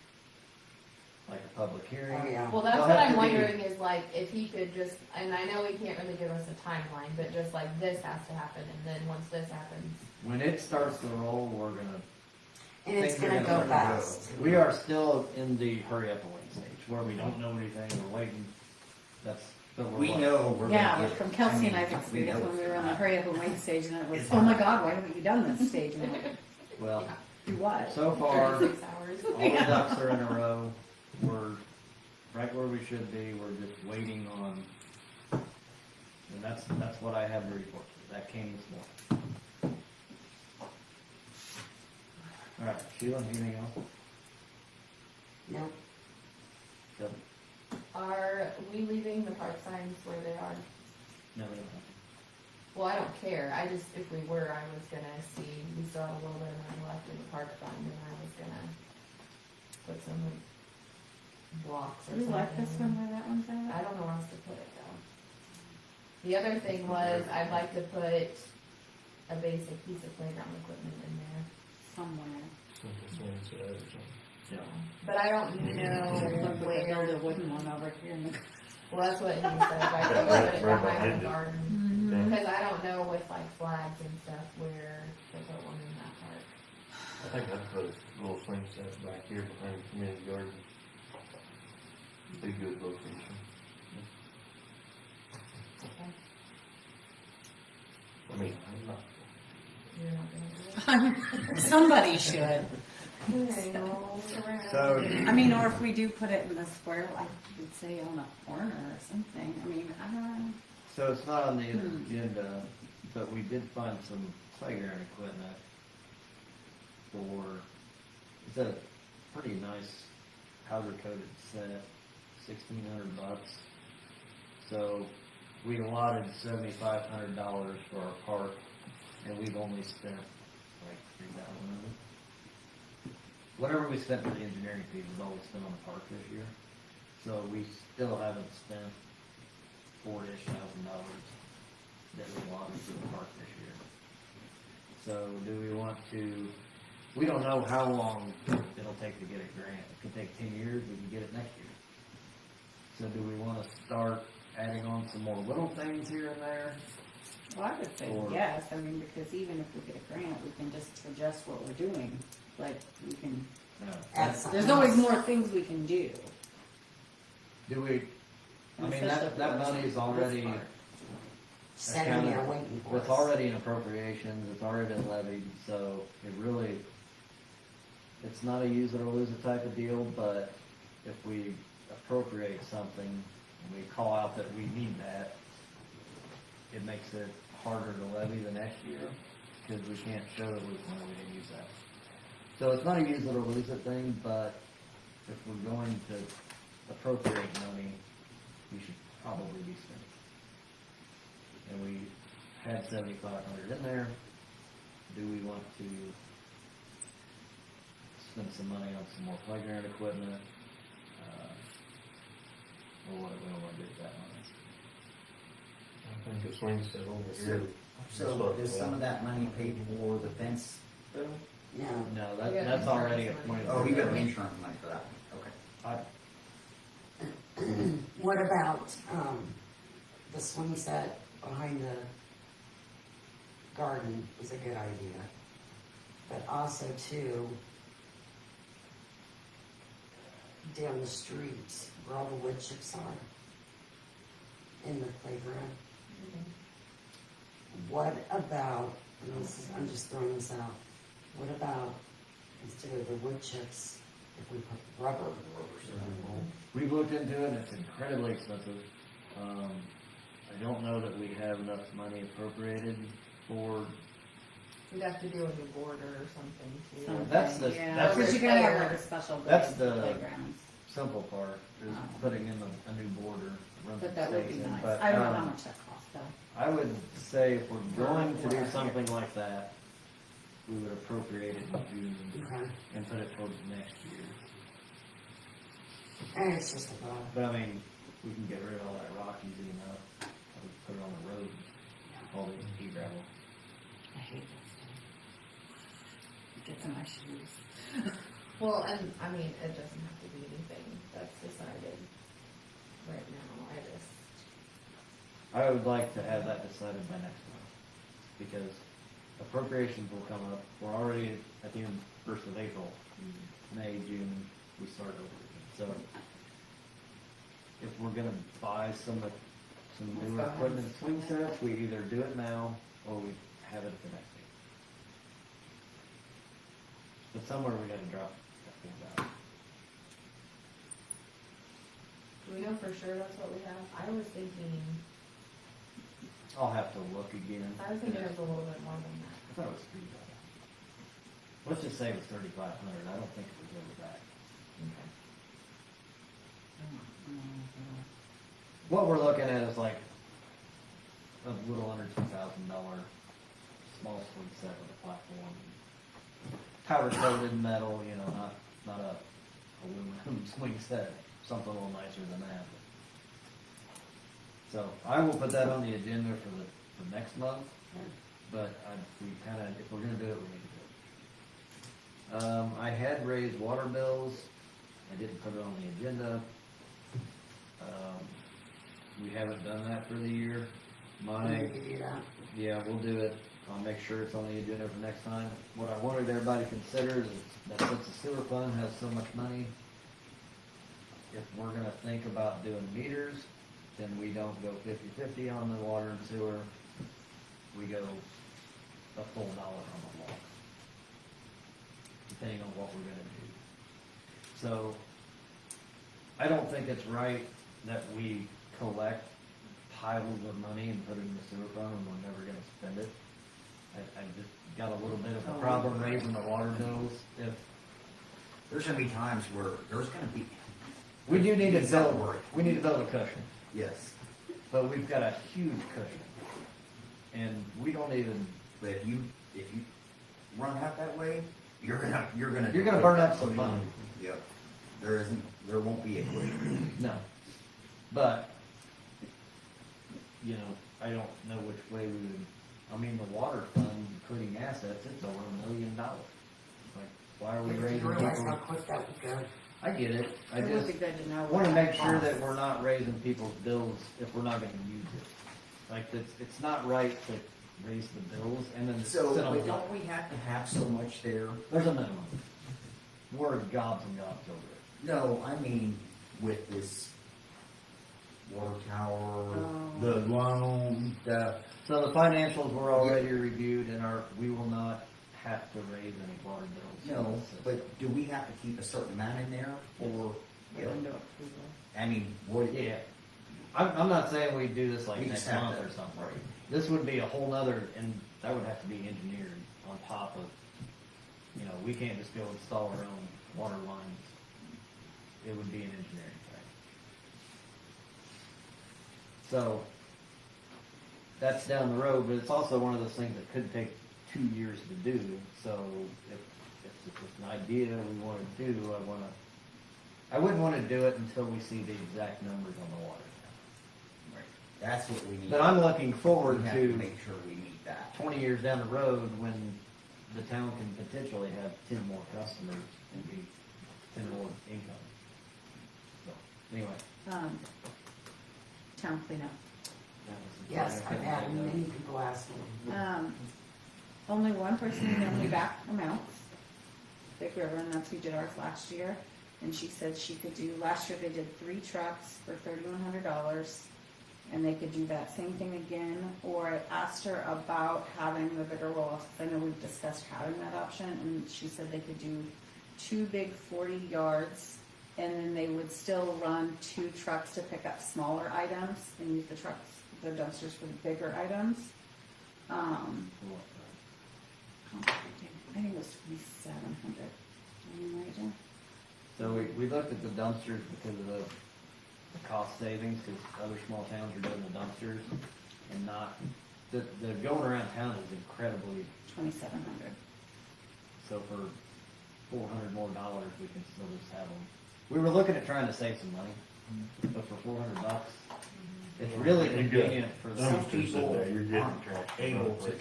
like a public hearing. Oh, yeah. Well, that's They'll what have I'm to be- wondering is like, if he could just, and I know he can't really give us a timeline, but just like this has to happen, and then once this happens. When it starts to roll, we're gonna. And it's things are gonna go start to fast. We are still in the hurry up and wait stage, where we don't know anything, we're waiting. That's, but we're. We what? know we're Yeah, gonna but get. from Kelsey and I mean, could see know that when we were on the it's hurry up and wait stage, and it was, It's oh my not. God, why haven't you done this stage? And I'm like, Well, do what? so far, 36 hours. all the ducks are in a row, we're right where we should be, we're just waiting on. And that's what I have to report, that came this morning. All right, Sheila, anything else? Nope. Good. Are we leaving the park signs where they are? No, we don't have. Well, I don't care, I just, if we were, I was gonna see, we still have a little bit of money left in the park fund, and I was gonna put some blocks or You something. like this one where that one's I at? don't know where else to put it though. The other thing was, I'd like to put a basic piece of playground equipment in there. Somewhere. Yeah. But I don't know Look, we build where, a wooden one over here in the. well, that's what he said, I could put it Right behind behind the it. garden. Yeah. Because I don't know with like flags and stuff where to put one in that park. I think I'd put a little swing set back here behind the community garden. Be a good location. I mean, I'm not. You're not gonna do it. Somebody should. Okay, well, around. So, I mean, or if we do put it in the square, like you would say on a corner or something. I mean, I don't know. so it's not on the Hmm. agenda, but we did find some playground equipment for, it's a pretty nice powder coated set, $1,600. So we allotted $7,500 for our park, and we've only spent like $3,000 of it. Whatever we spent for the engineering fees is all we spent on the park this year. So we still haven't spent $4,000 that we allotted for the park this year. So do we want to, we don't know how long it'll take to get a grant. It could take 10 years, we can get it next year. So do we want to start adding on some more little things here and there? Well, I would say Or- yes. I mean, because even if we get a grant, we can just adjust what we're doing. Like, we can, No. Add something there's always else. more things we can do. Do we, I mean, Especially that for money is already, Sitting there waiting for us. it's already in appropriations, it's already been levied, so it really, it's not a use it or lose it type of deal, but if we appropriate something and we call out that we need that, it makes it harder to levy the next year, because we can't show that we didn't use that. So it's not a use it or lose it thing, but if we're going to appropriate money, we should probably be spending. And we had 7,500 in there. Do we want to spend some money on some more playground equipment? Or what do we want to do with that money? I think the swing set over here. So does some of that money pay for the fence bill? No, No, We got that's already insurance appointed. Oh, you got insurance money for that, okay. what about, the swing set behind the garden is a good idea. But also too, down the street where all the wood chips are in the playground. What about, and this is, I'm just throwing this out, what about instead of the wood chips, if we put rubber? We've looked into it, and it's incredibly expensive. I don't know that we have enough money appropriated for, We'd have to do a new border or something too. Something, That's the- yeah, that's because the- you're gonna have like a special That's grade the- playgrounds. simple part, is Oh. putting in a new border. run But some that would be stakes in, nice. but, I don't know how um, much that costs though. I would say if we're going to do something like that, we would appropriate it in June Okay, and put it towards next year. and it's just a thought. But I mean, we can get rid of all that rock easy enough, put it on the road, all the pea gravel. I hate that stuff. Get to my shoes. Well, and I mean, it doesn't have to be anything that's decided right now, I would like to have that decided by next month, because appropriations will come up, we're already at the end, 1st of April, May, June, we start over again, so. If we're gonna buy some newer equipment, swing sets, we either do it now, or we have it at the next meeting. But somewhere we gotta drop that thing out. Do we know for sure that's what we have? I was thinking I'll have to look again. it was a little bit more than that. I thought it was $3,000. Let's just say it was 3,500, I don't think it was over that. Okay. What we're looking at is like a little under $2,000 small swing set with a platform. Powder coated metal, you know, not a aluminum swing set, something a little nicer than that. So I will put that on the agenda for next month, but if we're gonna do it, we need to do it. I had raised water bills, I didn't put it on the agenda. We haven't done that for the year. Yeah, we'll do it. I'll make sure it's on the agenda for next time. What I wanted everybody to consider is that since the sewer fund has so much money, if we're gonna think about doing meters, then we don't go 50-50 on the water and sewer. We go a full $1 on the water, depending on what we're gonna do. So, I don't think it's right that we collect piles of money and put it in the sewer fund and we're never gonna spend it. I just got a little bit of a problem raising the water bills. If There's gonna be times where there's gonna be, we do need to It's not build, worth we need to build a cushion, yes, but we've got a huge cushion. And we don't even, but if you run out that way, you're gonna. you're gonna burn up some money. Yep, there won't be a quick. No. But, you know, I don't know which way we would, I mean, the water fund, including assets, it's over $1 million. Like, why are we You raising realize how people? quick that would go. I get it, I It would just be good to know. wanna what make that sure that costs. we're not raising people's bills if we're not gonna use it. Like, it's not right to raise the bills and then sit So, on but it. don't we have to have so much there? There's a minimum. We're gobs and gobs over it. No, I mean, with this water tower, Oh. the loan, So the financials were already reviewed and we will not have to raise any water bills. no, but do we have to keep a certain amount in there, or, Get into approval. I mean, what? Yeah. I'm not saying we do this like We next just have month to- or something. This would be a whole nother, and that would have to be engineered on top of, you know, we can't just go install our own water lines. It would be an engineering thing. So, that's down the road, but it's also one of those things that could take 2 years to do. So, if it's just an idea we wanna do, I wouldn't wanna do it until we see the exact numbers on the water. That's what we need. But I'm looking forward We have to make sure we meet that. 20 years down the road when the town can potentially have 10 more customers and be 10 more income. So, anyway. Town cleanup. that was the Yes, thing I I've couldn't had think of. many people ask me. Only one person emailed me back amounts, Big River, and that's who did ours last year. And she said she could do, last year they did 3 trucks for $3,100, and they could do that same thing again, or I asked her about having the bigger roll-offs, I know we've discussed having that option, and she said they could do 2 big 40 yards, and then they would still run 2 trucks to pick up smaller items, and use the dumpsters for the bigger items. I think it was 2,700. So we looked at the dumpsters because of the cost savings, because other small towns are doing the dumpsters and not, the going around town is incredibly, 2,700. so for $400 more, we can still just have them. We were looking at trying to save some money, but for $400, it's really You got convenient for Some them. dumpsters in people there, you're getting aren't trash. able to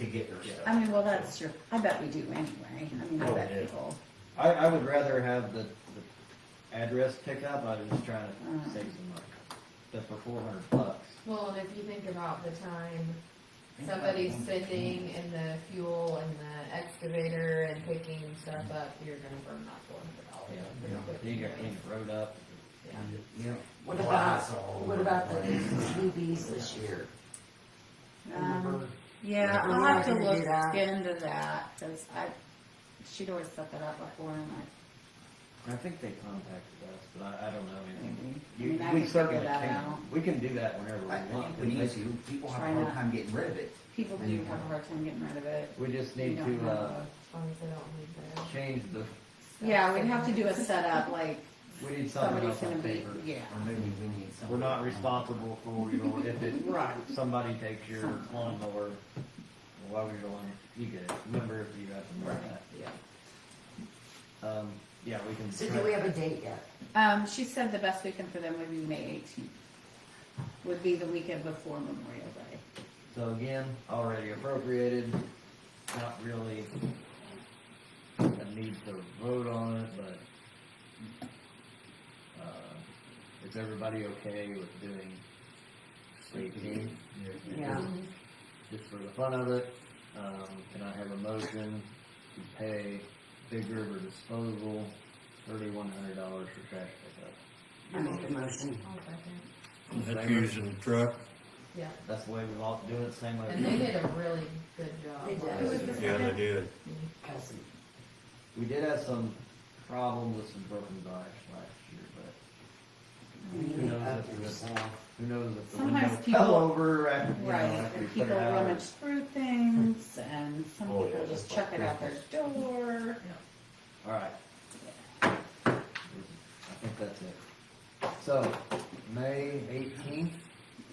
get their stuff. I mean, well, that's true. I bet we do anyway. I mean, I Oh, bet yeah. people. I would rather have the address pickup, I was just trying to save some money. But for $400, Well, and if you think about the time somebody's spending in the fuel and the excavator and picking stuff up, you're gonna burn that $400. you got clean the road up. Yeah. Yeah. What about the UVs this year? Yeah, We're I'll not have to gonna look do that. into that, because she'd always set that up before, and I think they contacted us, but I don't know anything. I mean, I We can certainly figure that can. out. We can do that whenever I we want. think we need to, people have a Try hard not- time getting rid of it. people do have a hard time getting rid of it. We just We need don't to, have As long as they don't need the. change the, Yeah, we'd have to do a setup, like, we need something somebody's else on gonna be, paper. yeah. Or maybe we need something. We're not responsible for your, if it, Right. somebody takes your lawnmower, while you're going, you get it. Remember if you have to remember that. Yeah. Yeah, we can. So do we have a date yet? She said the best weekend for them would be May 18th. Would be the weekend before Memorial Day. So again, already appropriated, not really a need to vote on it, but, is everybody okay with doing 18? Yeah. Just for the fun of it, can I have a motion to pay Big River Disposal $3,100 for trash pickup? I make a motion. I'll second. That's using the truck. Yeah, That's the way we've all doing it, the same way. and they did a really good job. They did. last Who was year. this Yeah, they did. Cousin. We did have some problems with some broken glass last year, but You Who knows up if it was- yourself. who knows if the Sometimes window people- fell over after, you know, Right, after we and put people it out. rummage through things, and some Oh, people yeah, just that's chuck like it out their door. All right. I think that's it. So, May 18th,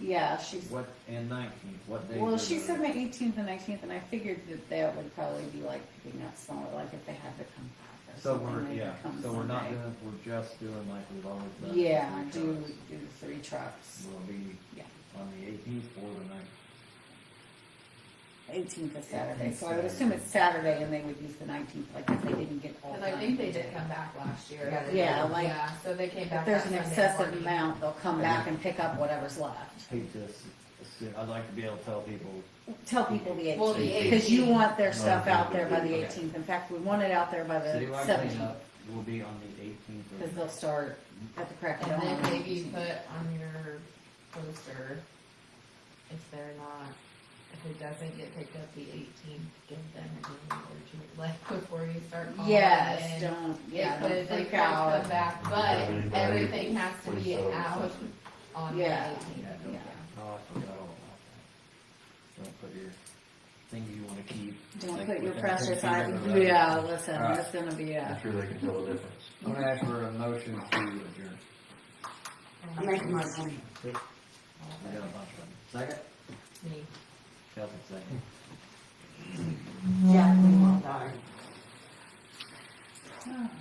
Yeah, she's, what, and 19th, what days? well, are she those? said May 18th and 19th, and I figured that they would probably be like picking up smaller, like if they had to come back or So something. we're, they yeah, could come so we're not Sunday. doing, we're just doing like we've always done. Yeah, 3 do trucks. 3 trucks. Will be Yeah. on the 18th or the 19th. 18th is Saturday, so I would assume it's Saturday, and they would use the 19th, like if they didn't get all Cause done. I think they did come back last year. Yeah, they Yeah, like, Yeah, so they came if back. there's that an Sunday excessive morning. amount, they'll come back and pick up whatever's left. Hate to assume, I'd like to be able to tell people, Tell people the Well, the 18th, because you 18th. want their stuff Okay. out there by the Okay. 18th. In fact, we want it out there by the citywide 17th, cleanup will be on the 18th. because they'll start at the crack of And dawn. then maybe put on your poster, if they're not, if it doesn't get picked up the 18th, give them a day or two, like, before you start calling. Yes, in. don't, yeah, If don't the freak trucks out. come back, but Everybody everything has to be 27th. out on the Yeah. 18th. Yeah. Oh, I forgot all about that. Don't put your thing you wanna keep. Don't like, put your within precious 10 feet of items, the road. yeah, listen, All right. it's gonna be a, I'm sure they can tell the difference. I'm gonna ask for a motion to adjourn. I make a motion. I got a bunch of them. Second? Me. Kelsey, second. Jack Lemon died.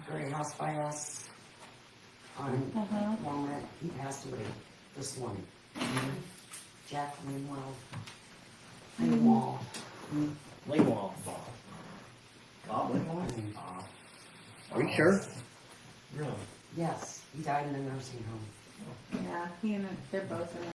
Great house by us. On Walnut, he passed away this morning. Jack Lemon. Wall. Lingwall. Bob Lingwall? Are you sure? Really? Yes, he died in a nursing home. yeah, he and, they're both in